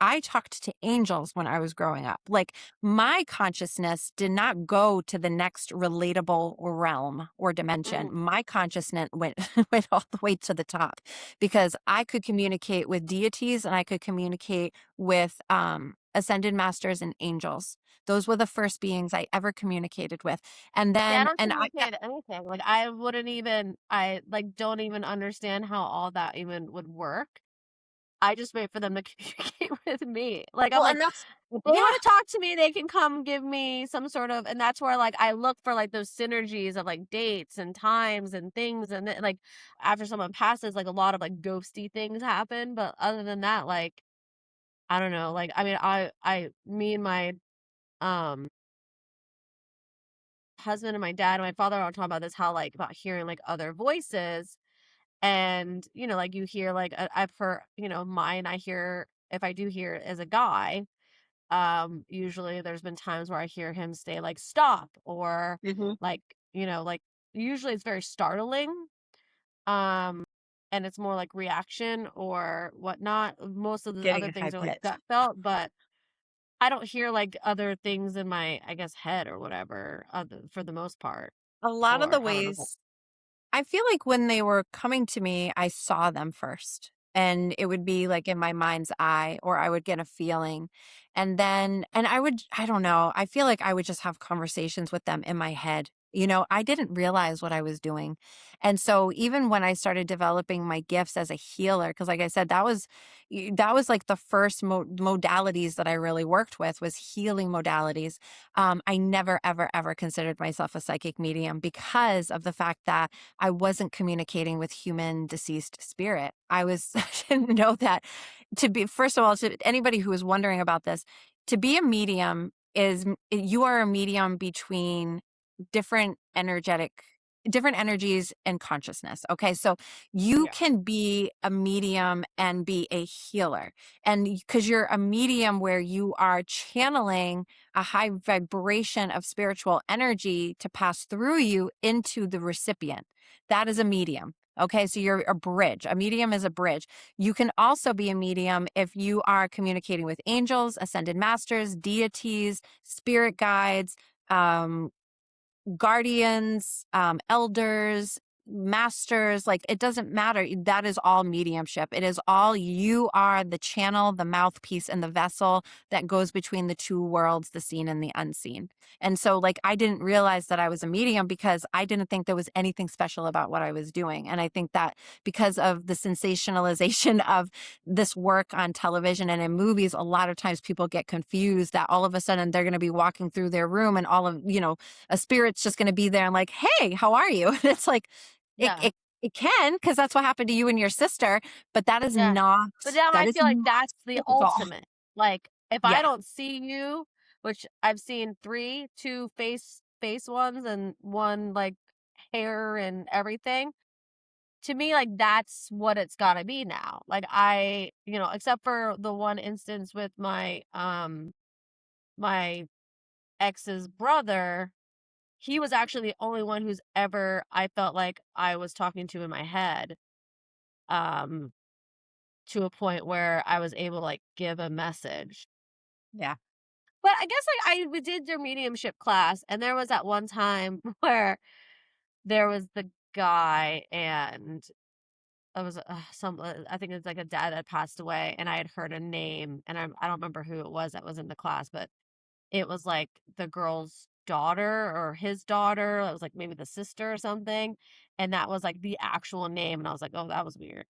I talked to angels when I was growing up. Like, my consciousness did not go to the next relatable realm or dimension. Mm. My consciousness went went all the way to the top because I could communicate with deities and I could communicate with ascended masters and angels. Those were the first beings I ever communicated with. And See, I then, don't communicate anything. Like, I wouldn't even, I like don't even understand how all that even would work. I just wait for them to communicate with me. Like, I'm well, like, and that's, if they yeah, want to talk to me, they can come give me some sort of, and that's where like I look for like those synergies of like dates and times and things, and then, like after someone passes, like a lot of like ghosty things happen. But other than that, like I don't know. Like I mean, me and my um husband and my dad and my father are talking about this, how like about hearing like other voices. And, like you hear, like, I've heard, mine, I hear, if I do hear it as a guy, usually there's been times where I hear him say, like, stop, or mhm, like, like, usually it's very startling. Um, and it's more like reaction or whatnot. Most of the getting other a high things are like pitch. gut felt, but I don't hear like other things in my, I guess, head or whatever, for the most part. A lot of the Or I don't know. ways I feel like when they were coming to me, I saw them first. And it would be like in my mind's eye, or I would get a feeling. And I don't know, I feel like I would just have conversations with them in my head. I didn't realize what I was doing. And so even when I started developing my gifts as a healer, because like I said, that was like the first modalities that I really worked with was healing modalities. I never, ever, ever considered myself a psychic medium because of the fact that I wasn't communicating with human deceased spirit. I didn't know that first of all, to anybody who is wondering about this, to be a medium you are a medium between different different energies and consciousness. Okay. So you Yeah. can be a medium and be a healer. And because you're a medium where you are channeling a high vibration of spiritual energy to pass through you into the recipient. That is a medium. Okay, so you're a bridge. A medium is a bridge. You can also be a medium if you are communicating with angels, ascended masters, deities, spirit guides, um, guardians, elders, masters, like it doesn't matter. That is all mediumship. It is all you are the channel, the mouthpiece, and the vessel that goes between the two worlds, the seen and the unseen. And so, like, I didn't realize that I was a medium because I didn't think there was anything special about what I was doing. And I think that because of the sensationalization of this work on television and in movies, a lot of times people get confused that all of a sudden they're going to be walking through their room and a spirit's just going to be there and like, hey, how are you? And it's like, it, Yeah. it, it can, because that's what happened to you and your sister, but that is Yeah. not, But now that I is feel like not that's the typical. ultimate. Like, if I Yeah. don't see you, which I've seen two face ones and one like hair and everything, to me, like that's what it's gotta be now. Like except for the one instance with my ex's brother, he was actually the only one who's ever I felt like I was talking to in my head. Um to a point where I was able to, like, give a message. Yeah. But I guess, like, we did their mediumship class, and there was that one time where there was the guy, and it was, I think it's, like, a dad that passed away, and I had heard a name, and I don't remember who it was that was in the class, but it was, like, the girl's daughter or his daughter. It was, like, maybe the sister or something, and that was, like, the actual name, and I was like, "Oh, that was weird."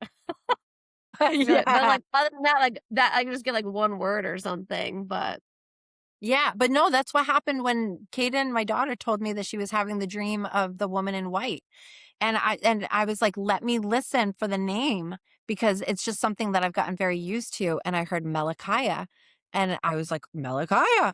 But, Yeah. like, other than that, like, that I can just get, like, one word or something, but Yeah, but no, that's what happened when Kaden, my daughter, told me that she was having the dream of the woman in white. And I was like, let me listen for the name, because it's just something that I've gotten very used to. And I heard Malachiah. And I was like, Malachiah,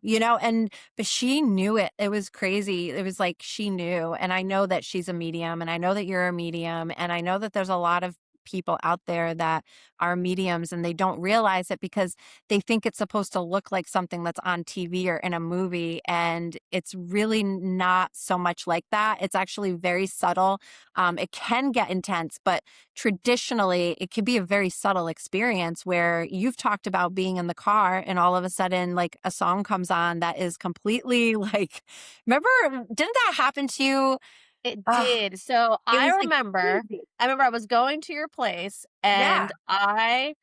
but she knew it. It was crazy. It was like she knew. And I know that she's a medium, and I know that you're a medium. And I know that there's a lot of people out there that are mediums, and they don't realize it because they think it's supposed to look like something that's on TV or in a movie. And it's really not so much like that. It's actually very subtle. It can get intense, but traditionally it can be a very subtle experience where you've talked about being in the car and all of a sudden like a song comes on that is completely like, remember, didn't that happen to you? It Ugh, did. So it I was like remember, crazy. I remember I was going to your place, Yeah. and I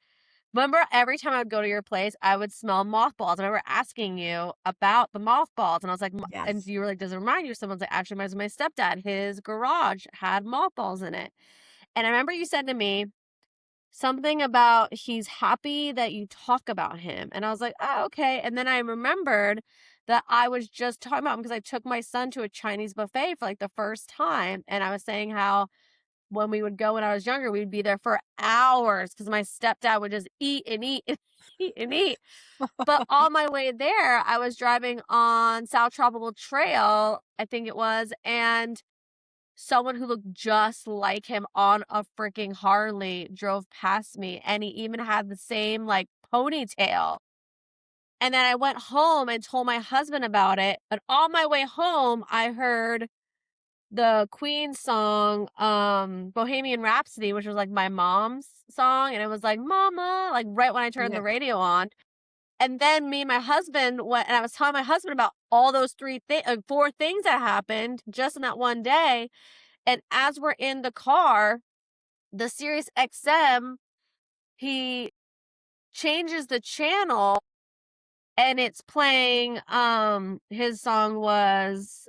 remember every time I would go to your place, I would smell mothballs. I remember asking you about the mothballs, and I was like, and Yes. you were like, does it remind you of someone's like, actually reminds me of my stepdad. His garage had mothballs in it. And I remember you said to me something about he's happy that you talk about him. And I was like, oh, okay. And then I remembered that I was just talking about him because I took my son to a Chinese buffet for like the first time. And I was saying how when we would go when I was younger, we'd be there for hours because my stepdad would just eat and eat and eat and eat. But on my way there, I was driving on South Tropical Trail, I think it was, and someone who looked just like him on a freaking Harley drove past me, and he even had the same like ponytail. And then I went home and told my husband about it. And on my way home, I heard the Queen song, Bohemian Rhapsody, which was like my mom's song. And it was like, Mama, like right when I turned Yeah. the radio on. And then me and my husband went, and I was telling my husband about all those four things that happened just in that one day. And as we're in the car, the Sirius XM, he changes the channel, and it's playing his song was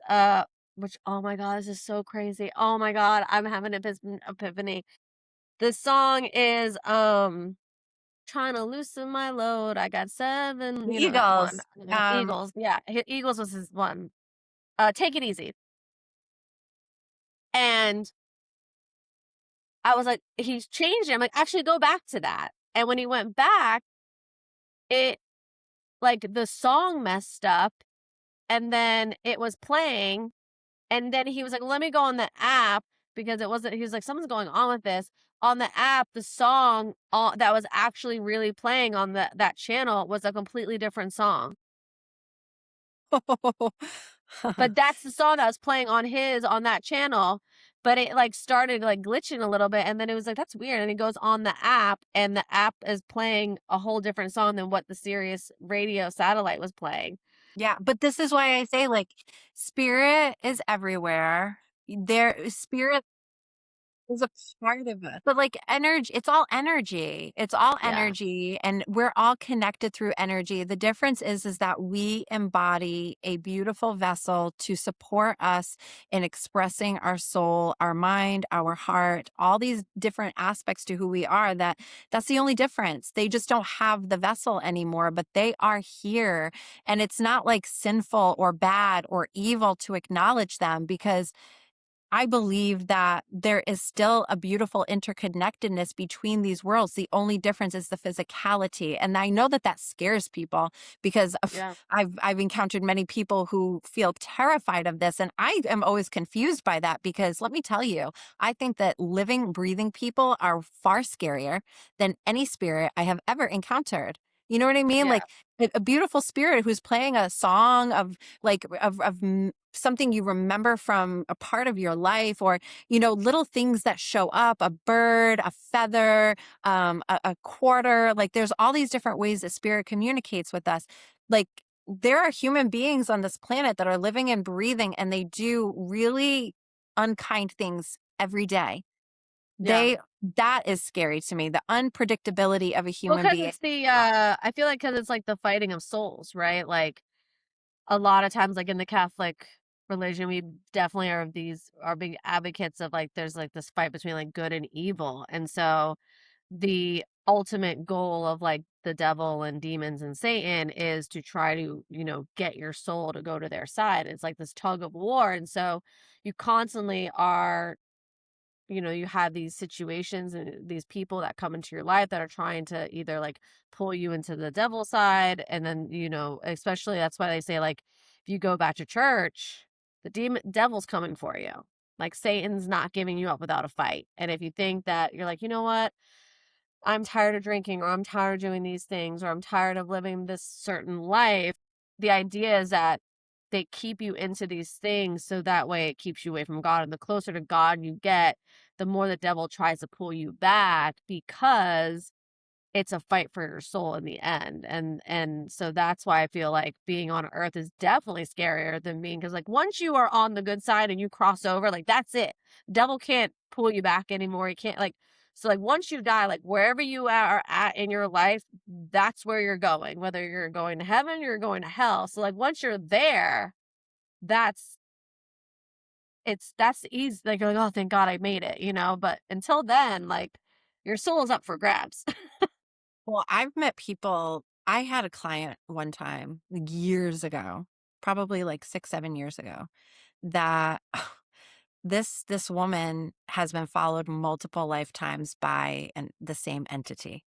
which, oh my god, this is so crazy. Oh my god, I'm having an epiphany. The song is trying to loosen my load. I got seven, The you know that one. Eagles. Eagles. Yeah, Eagles was his one. Take It Easy. And I was like, he's changing. I'm like, actually go back to that. And when he went back, it like the song messed up, and then it was playing, and then he was like, let me go on the app because it wasn't, he was like, something's going on with this. On the app, the song that was actually really playing on that channel was a completely different song. But that's the song that was playing on that channel. But it like started like glitching a little bit, and then it was like, that's weird. And it goes on the app, and the app is playing a whole different song than what the Sirius radio satellite was playing. Yeah, but this is why I say like spirit is everywhere. Spirit is a part of us. But like energy, it's all energy. It's all Yeah. energy, and we're all connected through energy. The difference is that we embody a beautiful vessel to support us in expressing our soul, our mind, our heart, all these different aspects to who we are. That's the only difference. They just don't have the vessel anymore, but they are here. And it's not like sinful or bad or evil to acknowledge them, because I believe that there is still a beautiful interconnectedness between these worlds. The only difference is the physicality. And I know that scares people because Yeah. I've encountered many people who feel terrified of this. And I am always confused by that, because let me tell you, I think that living, breathing people are far scarier than any spirit I have ever encountered. You know what I mean? Yeah. Like a beautiful spirit who's playing a song of like something you remember from a part of your life, or little things that show up, a bird, a feather, a quarter. Like there's all these different ways that spirit communicates with us. Like there are human beings on this planet that are living and breathing, and they do really unkind things every day. Yeah. That is scary to me, the unpredictability of a Well, human because being. it's I feel like because it's like the fighting of souls, right? Like a lot of times, like in the Catholic religion, we definitely are big advocates of like there's like this fight between like good and evil. And so the ultimate goal of like the devil and demons and Satan is to try to, get your soul to go to their side. It's like this tug of war. And so you constantly are, you have these situations and these people that come into your life that are trying to either like pull you into the devil's side. And then, especially that's why they say, like, if you go back to church, the devil's coming for you. Like Satan's not giving you up without a fight. And if you think that you're like, you know what? I'm tired of drinking, or I'm tired of doing these things, or I'm tired of living this certain life. The idea is that they keep you into these things so that way it keeps you away from God. And the closer to God you get, the more the devil tries to pull you back, because it's a fight for your soul in the end. And so that's why I feel like being on earth is definitely scarier than being, because like once you are on the good side and you cross over, like that's it. Devil can't pull you back anymore. He can't, like, so like once you die, like wherever you are at in your life, that's where you're going, whether you're going to heaven or you're going to hell. So like once you're there, that's that's easy. Like you're like, oh, thank God I made it, but until then, like your soul is up for grabs. Well, I've met people. I had a client one time years ago, probably like 6, 7 years ago, that this woman has been followed multiple lifetimes by the same entity.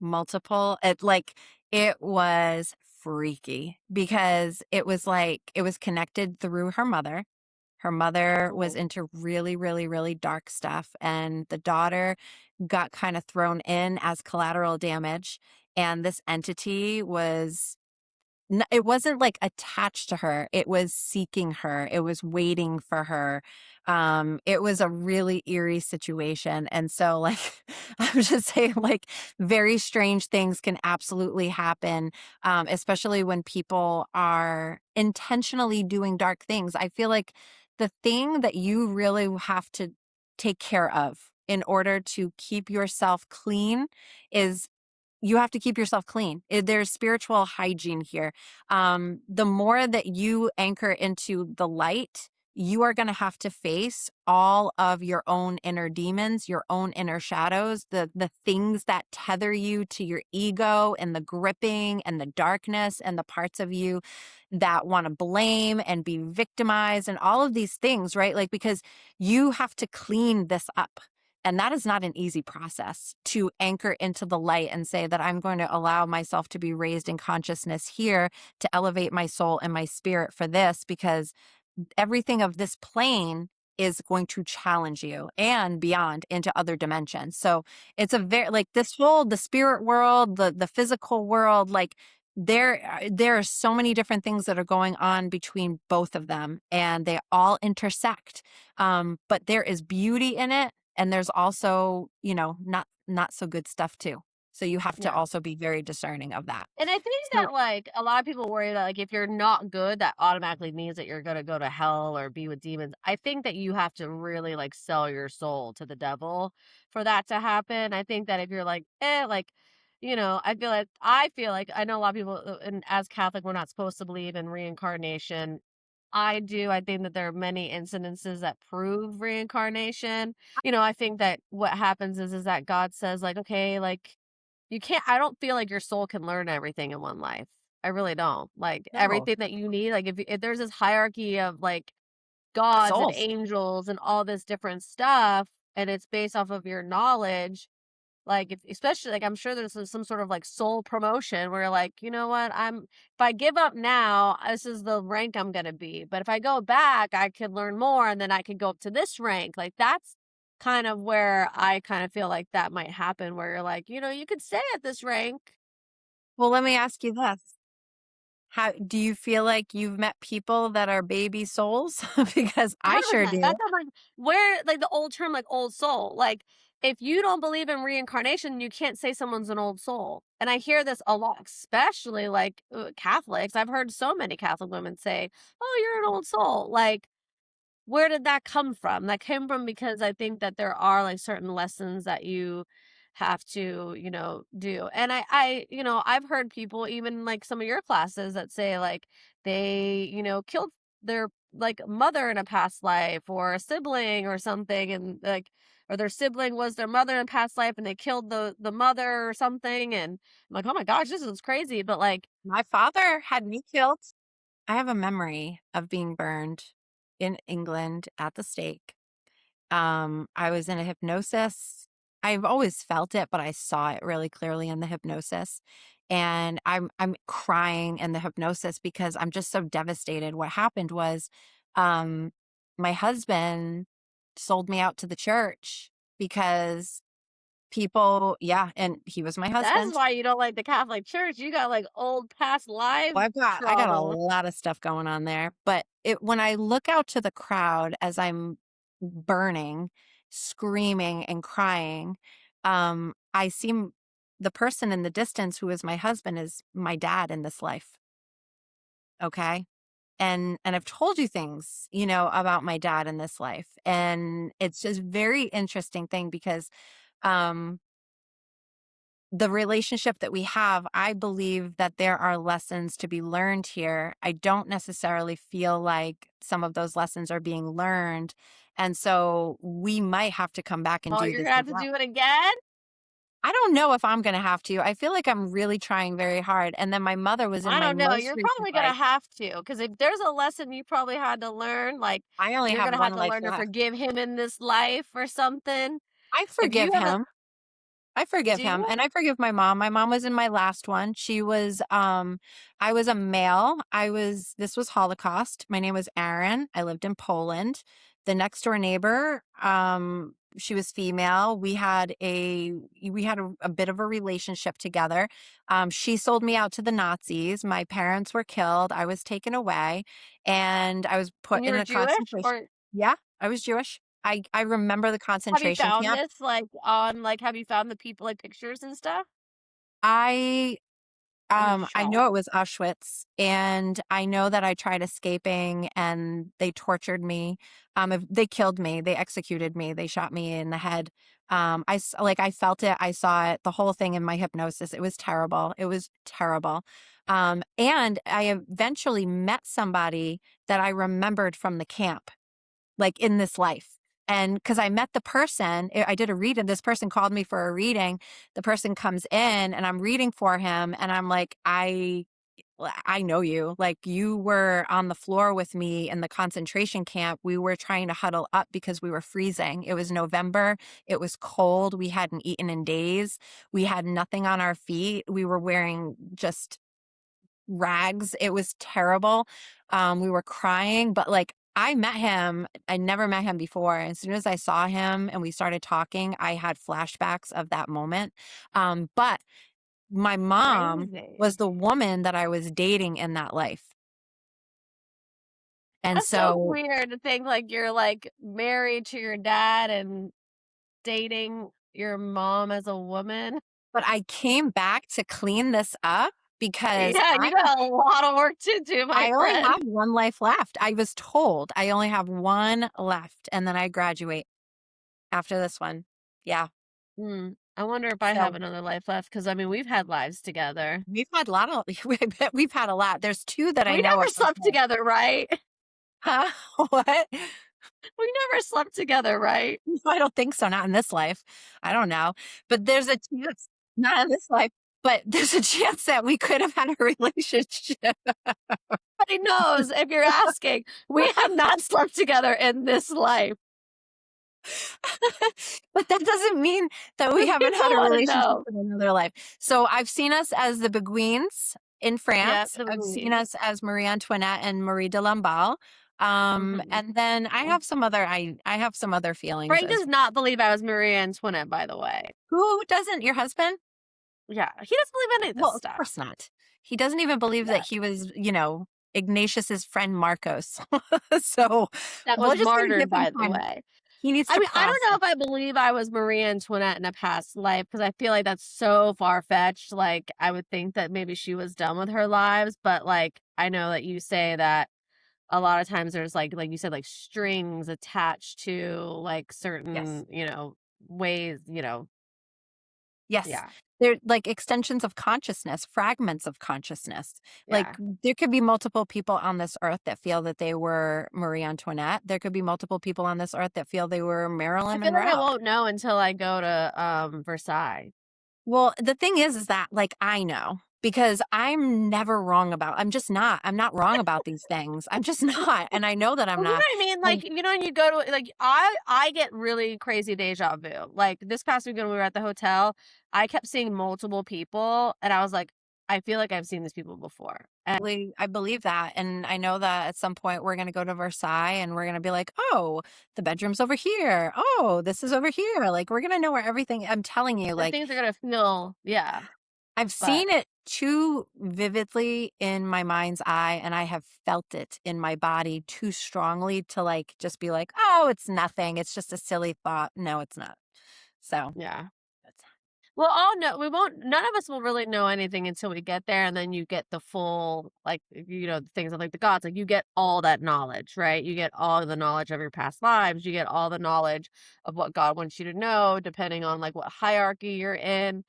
Multiple, it was freaky because it was like it was connected through her mother. Her mother was into really, really, really dark stuff, and the daughter got kind of thrown in as collateral damage. And this entity was, it wasn't like attached to her. It was seeking her. It was waiting for her. It was a really eerie situation. And so like, I'm just saying, like, very strange things can absolutely happen. Especially when people are intentionally doing dark things. I feel like the thing that you really have to take care of in order to keep yourself clean is you have to keep yourself clean. There's spiritual hygiene here. The more that you anchor into the light, you are going to have to face all of your own inner demons, your own inner shadows, the things that tether you to your ego, and the gripping and the darkness, and the parts of you that want to blame and be victimized and all of these things, right? Like, because you have to clean this up. And that is not an easy process, to anchor into the light and say that I'm going to allow myself to be raised in consciousness here to elevate my soul and my spirit for this, because everything of this plane is going to challenge you and beyond into other dimensions. So it's a very, like, this whole, the spirit world, the physical world, like, there are so many different things that are going on between both of them, and they all intersect. But there is beauty in it. And there's also, not so good stuff too. So you have to Yeah. also be very discerning of that. And I think So, that like a lot of people worry that like if you're not good, that automatically means that you're gonna go to hell or be with demons. I think that you have to really like sell your soul to the devil for that to happen. I think that if you're like, like, I feel like I know a lot of people, and as Catholic, we're not supposed to believe in reincarnation. I do. I think that there are many incidences that prove reincarnation. I think that what happens is that God says, like, okay, like, you can't, I don't feel like your soul can learn everything in one life. I really don't. Like no, everything that you need, like if there's this hierarchy of like gods and souls. angels and all this different stuff, and it's based off of your knowledge, like, if especially, like, I'm sure there's some sort of, like, soul promotion where you're like, "You know what? If I give up now, this is the rank I'm gonna be. But if I go back, I could learn more, and then I could go up to this rank." Like, that's kind of where I kind of feel like that might happen, where you're like, you could stay at this rank. Well, let me ask you this. How do you feel like you've met people that are baby souls? Because I sure 100%. That's do. how, like, where, like, the old term, like, old soul. Like, if you don't believe in reincarnation, you can't say someone's an old soul. And I hear this a lot, especially like Catholics. I've heard so many Catholic women say, "Oh, you're an old soul." Like, where did that come from? That came from because I think that there are like certain lessons that you have to, do. And I've heard people, even like some of your classes, that say like they, killed their like mother in a past life or a sibling or something. And like or their sibling was their mother in past life and they killed the mother or something. And I'm like, oh my gosh, this is crazy. But like, My father had me killed. I have a memory of being burned in England at the stake. I was in a hypnosis. I've always felt it, but I saw it really clearly in the hypnosis. And I'm crying in the hypnosis because I'm just so devastated. What happened was, um, my husband sold me out to the church because and he was my that's husband. why you don't like the Catholic Church. You got like old past life Well, I got a trauma. lot of stuff going on there, but when I look out to the crowd as I'm burning, screaming and crying, I see the person in the distance who is my husband is my dad in this life. Okay. And I've told you things, about my dad in this life. And it's just very interesting thing because, um, the relationship that we have, I believe that there are lessons to be learned here. I don't necessarily feel like some of those lessons are being learned. And so we might have to come back and Oh, do you're this gonna have to again. do it again? I don't know if I'm going to have to. I feel like I'm really trying very hard. And then my mother was in I my don't know. most You're recent probably gonna life. have to, because if there's a lesson you probably had to learn, like I only you're have gonna one have to life learn to left. forgive him in this life or something. I If you forgive haven't, him. I forgive do him, you? and I forgive my mom. My mom was in my last one. She was, I was a male. This was Holocaust. My name was Aaron. I lived in Poland. The next door neighbor, she was female. We had a bit of a relationship together. She sold me out to the Nazis. My parents were killed. I was taken away and I was put And you in were a Jewish, concentration. or Yeah, I was Jewish. I remember the have you concentration found camp. this have you found the people like pictures and stuff? I Or you're I shocked? know it was Auschwitz, and I know that I tried escaping and they tortured me. They killed me, they executed me, they shot me in the head. I felt it, I saw it, the whole thing in my hypnosis. It was terrible. It was terrible. And I eventually met somebody that I remembered from the camp, like in this life. And because I met the person, I did a reading. This person called me for a reading. The person comes in and I'm reading for him. And I'm like, I know you. Like, you were on the floor with me in the concentration camp. We were trying to huddle up because we were freezing. It was November. It was cold. We hadn't eaten in days. We had nothing on our feet. We were wearing just rags. It was terrible. We were crying, but like, I met him. I never met him before. As soon as I saw him and we started talking, I had flashbacks of that moment. But my mom was Crazy. the woman that I was dating in that life. And That's so so, weird to think like you're like married to your dad and dating your mom as a woman. but I came back to clean this up because Yeah, you got a lot of work to do, my I only friend. have one life left. I was told I only have one left and then I graduate after this one. Yeah. I wonder if I have So another life left, because I mean, we've had lives together. we've had a lot of we've had a lot. There's two that I We know never of for slept sure. together, right? Huh? What? We never slept together, right? I don't think so. Not in this life. I don't know. But there's a chance, not in this life, but there's a chance that we could have had a relationship. Nobody knows if you're asking. We have not slept together in this life. But that doesn't mean that we haven't had People a want to relationship know. in another life. So I've seen us as the Beguines in Yeah, France. the I've seen movies. us as Marie Antoinette and Marie de Lamballe. Mhm. And then I have some other feelings Frank as does not believe I was Marie Antoinette, by the way. who doesn't? Your husband? Yeah, he doesn't believe any of this Well, of stuff. course not. He doesn't even believe that Yeah, he was, Ignatius's friend Marcos. So that we'll was just need to martyred, give him by the time. way. He needs I to mean, I don't know process. if I believe I was Marie Antoinette in a past life, because I feel like that's so far-fetched. Like, I would think that maybe she was done with her lives, but, like, I know that you say that a lot of times there's, like you said, like, strings attached to, like, Yes. certain, ways, Yes. yeah. They're like extensions of consciousness, fragments of consciousness. Like Yeah. there could be multiple people on this earth that feel that they were Marie Antoinette. There could be multiple people on this earth that feel they were I Marilyn feel like I Monroe. won't know until I go to Versailles. Well, the thing is that like I know because I'm never wrong about. I'm just not. I'm not wrong about these things. I'm just not, and I know that I'm Well, you know not. what I mean? And Like, you know, when you go to like I get really crazy deja vu. Like this past weekend when we were at the hotel, I kept seeing multiple people and I was like, I feel like I've seen these people before. And I believe that, and I know that at some point we're going to go to Versailles, and we're going to be like, oh, the bedroom's over here. Oh, this is over here. Like we're going to know where everything. I'm telling you, the like things are gonna feel, yeah. I've But seen it too vividly in my mind's eye, and I have felt it in my body too strongly to like just be like, oh, it's nothing. It's just a silly thought. No, it's not. So yeah. that's Well, all no, we won't. None of us will really know anything until we get there, and then you get the full, like things of like the gods. Like you get all that knowledge, right? You get all the knowledge of your past lives. You get all the knowledge of what God wants you to know, depending on like what hierarchy you're in.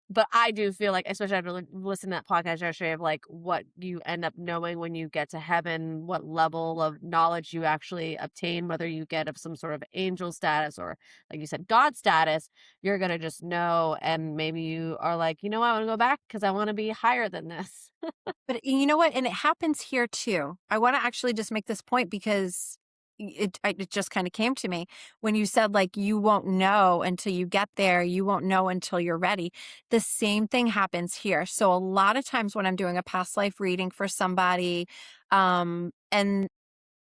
But I do feel like, especially after listening to that podcast yesterday, of like what you end up knowing when you get to heaven, what level of knowledge you actually obtain, whether you get of some sort of angel status or, like you said, God status, you're gonna just know, and maybe you are like, you know what, I want to go back because I want to be higher than this. But you know what? And it happens here too. I want to actually just make this point because it just kind of came to me when you said like you won't know until you get there, you won't know until you're ready. The same thing happens here. So a lot of times when I'm doing a past life reading for somebody, and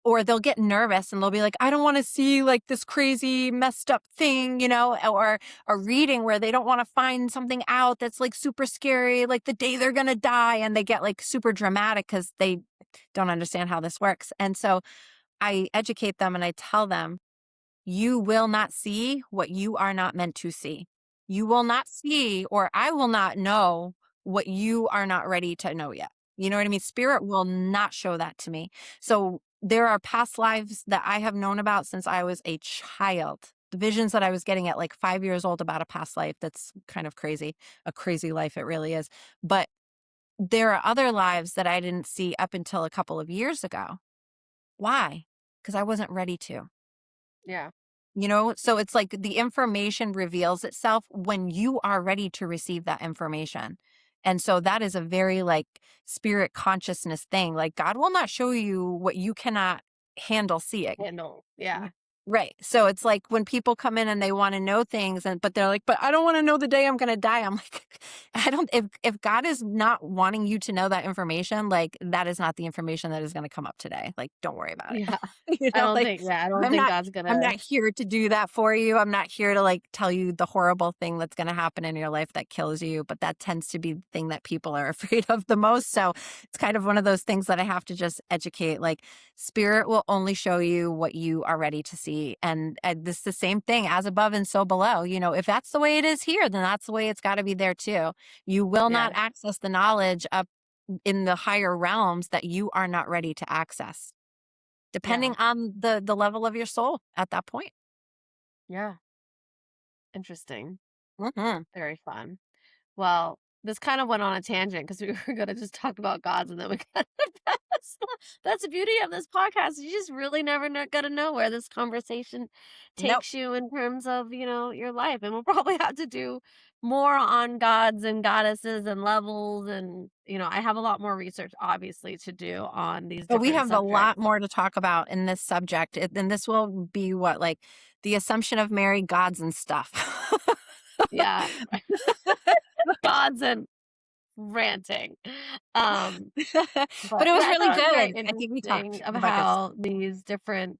or they'll get nervous and they'll be like, I don't want to see like this crazy messed up thing, or a reading where they don't want to find something out that's like super scary, like the day they're going to die. And they get like super dramatic because they don't understand how this works. And so I educate them and I tell them, you will not see what you are not meant to see. You will not see, or I will not know what you are not ready to know yet. You know what I mean? Spirit will not show that to me. So there are past lives that I have known about since I was a child. The visions that I was getting at like 5 years old about a past life, that's kind of crazy. A crazy life, it really is. But there are other lives that I didn't see up until a couple of years ago. Why? Because I wasn't ready to. Yeah. So it's like the information reveals itself when you are ready to receive that information. And so that is a very like spirit consciousness thing. Like God will not show you what you cannot handle seeing. Handle. Yeah. Right. So it's like when people come in and they want to know things but they're like, but I don't want to know the day I'm going to die. I'm like, if God is not wanting you to know that information, like that is not the information that is going to come up today. Like, don't worry about it. Yeah. Like I don't I'm think not, God's I'm gonna. not here to do that for you. I'm not here to like tell you the horrible thing that's going to happen in your life that kills you. But that tends to be the thing that people are afraid of the most. So it's kind of one of those things that I have to just educate. Like spirit will only show you what you are ready to see. And this is the same thing, as above and so below. If that's the way it is here, then that's the way it's got to be there too. You will not Yeah. access the knowledge up in the higher realms that you are not ready to access, depending on the level of your soul at that point. Yeah. Interesting. Mm-hmm. Very fun. Well, this kind of went on a tangent because we were going to just talk about gods and then we kind of that's the beauty of this podcast. You just really never going to know where this conversation Nope. takes you in terms of, your life. And we'll probably have to do more on gods and goddesses and levels. And, I have a lot more research, obviously, to do on these But we different have a lot subjects. more to talk about in this subject. And this will be like the Assumption of Mary, gods and stuff. Yeah. Gods and ranting. But But it was yeah, I really thought it was very good. I think we interesting talked of about this. how these different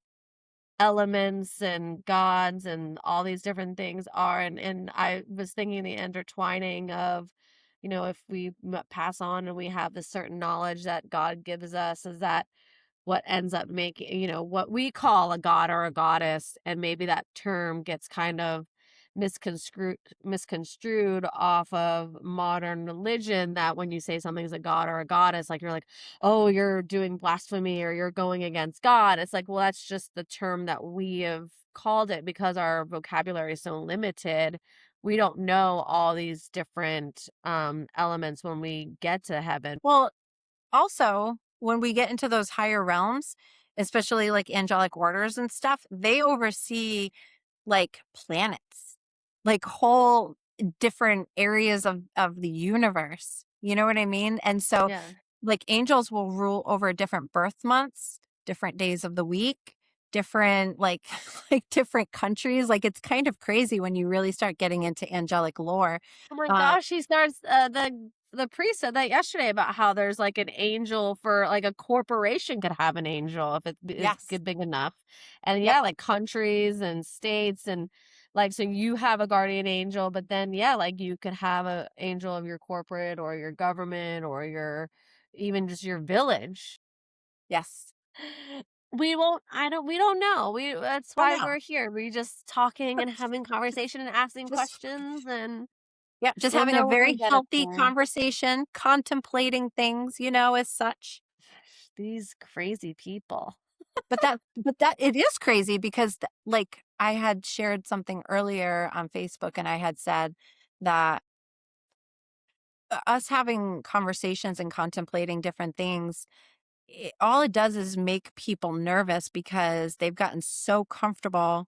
elements and gods and all these different things are. And I was thinking the intertwining of, if we pass on and we have this certain knowledge that God gives us, is that what ends up making, what we call a god or a goddess, and maybe that term gets kind of misconstrued off of modern religion, that when you say something's a god or a goddess, like you're like, oh, you're doing blasphemy or you're going against God. It's like, well, that's just the term that we have called it because our vocabulary is so limited. we don't know all these different elements when we get to heaven. Well, also, when we get into those higher realms, especially like angelic orders and stuff, they oversee like planets, like whole different areas of the universe. You know what I mean? And so Yeah. like angels will rule over different birth months, different days of the week, different like like different countries. Like it's kind of crazy when you really start getting into angelic lore. Oh my Uh, gosh, he starts the priest said that yesterday about how there's like an angel for like a corporation could have an angel if it's yes. big enough. And Yep. yeah, like countries and states and like so you have a guardian angel, but then yeah, like you could have a angel of your corporate or your government or your even just your village. Yes. We don't know. That's Oh why no. we're here. We just talking and having conversation and asking Just questions and yeah, just we'll having a know when we very get up healthy there. conversation, contemplating things, you know, as such. These crazy people. But that it is crazy because like I had shared something earlier on Facebook and I had said that us having conversations and contemplating different things, all it does is make people nervous because they've gotten so comfortable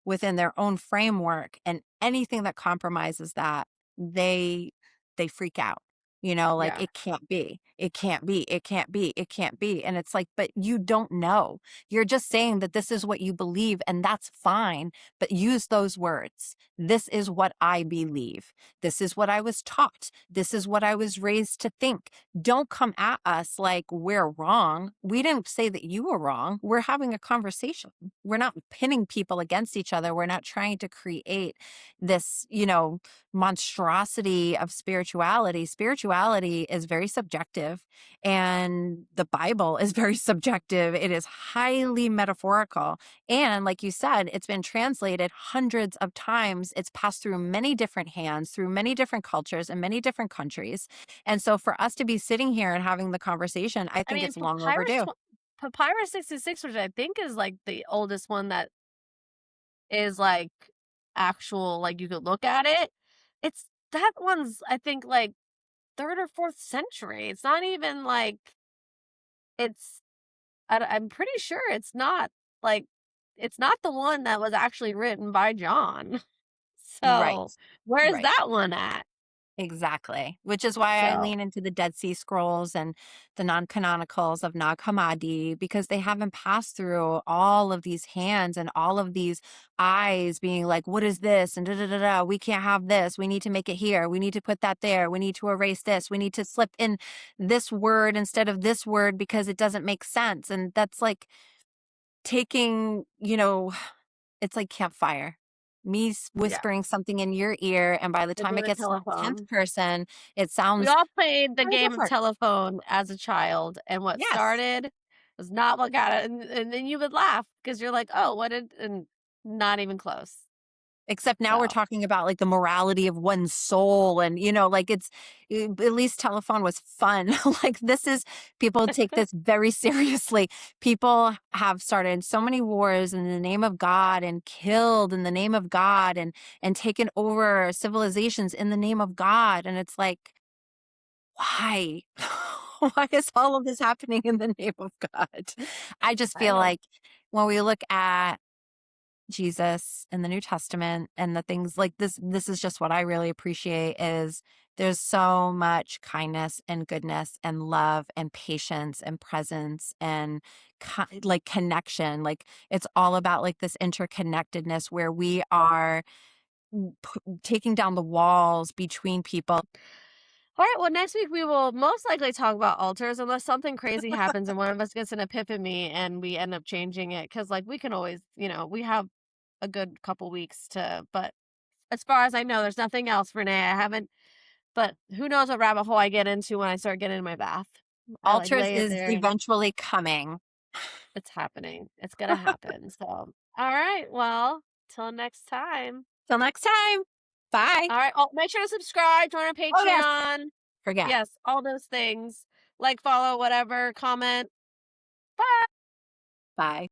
within their own framework, and anything that compromises that, they they freak out. You know, like Yeah. it can't be. It can't be. It can't be. It can't be. And it's like, but you don't know. You're just saying that this is what you believe and that's fine, but use those words. This is what I believe. This is what I was taught. This is what I was raised to think. Don't come at us like we're wrong. We didn't say that you were wrong. We're having a conversation. We're not pinning people against each other. We're not trying to create this, you know, monstrosity of spirituality. Spirituality is very subjective, and the Bible is very subjective. It is highly metaphorical. And like you said, it's been translated hundreds of times. It's passed through many different hands, through many different cultures and many different countries. And so for us to be sitting here and having the conversation, I I think mean, it's long overdue. Papyrus 66, which I think is like the oldest one that is like actual, like you could look at it. It's that one's, I think, like third or fourth century. It's not even like it's, I'm pretty sure it's not like, it's not the one that was actually written by John. Right. So where's Right. that one at? Exactly, which is why I So, lean into the Dead Sea Scrolls and the non-canonicals of Nag Hammadi, because they haven't passed through all of these hands and all of these eyes being like, what is this? And da da da da, we can't have this. We need to make it here. We need to put that there. We need to erase this. We need to slip in this word instead of this word because it doesn't make sense. And that's like taking, you know, it's like campfire. Me yeah, whispering something in your ear, and by the the time game it of gets to the 10th telephone. person, it We sounds all played the very game of different. telephone as a child, and what Yes. started was not what got it, and then you would laugh because you're like, "Oh, what did," and not even close. Except now we're So, talking about like the morality of one's soul, and you know, like at least telephone was fun. Like this is, people take this very seriously. People have started so many wars in the name of God and killed in the name of God and taken over civilizations in the name of God. And it's like, why? Why is all of this happening in the name of God? I just I feel don't like when we look at Jesus in the New Testament and the things like this is just what I really appreciate is there's so much kindness and goodness and love and patience and presence and like connection. Like it's all about like this interconnectedness where we are taking down the walls between people. Alright, well, next week we will most likely talk about altars unless something crazy happens and one of us gets an epiphany and we end up changing it. Because like, we can always, we have a good couple weeks to but as far as I know, there's nothing else, Renee. I haven't but who knows what rabbit hole I get into when I start getting in my bath. I, like, Altars lay it is there and eventually coming. it's happening. It's gonna happen, so alright, well, till next time. Till next time. Bye. Alright, oh, make sure to subscribe, join our Oh yes. Patreon. Forget. Yes, all those things. Like, follow, whatever, comment. Bye. Bye.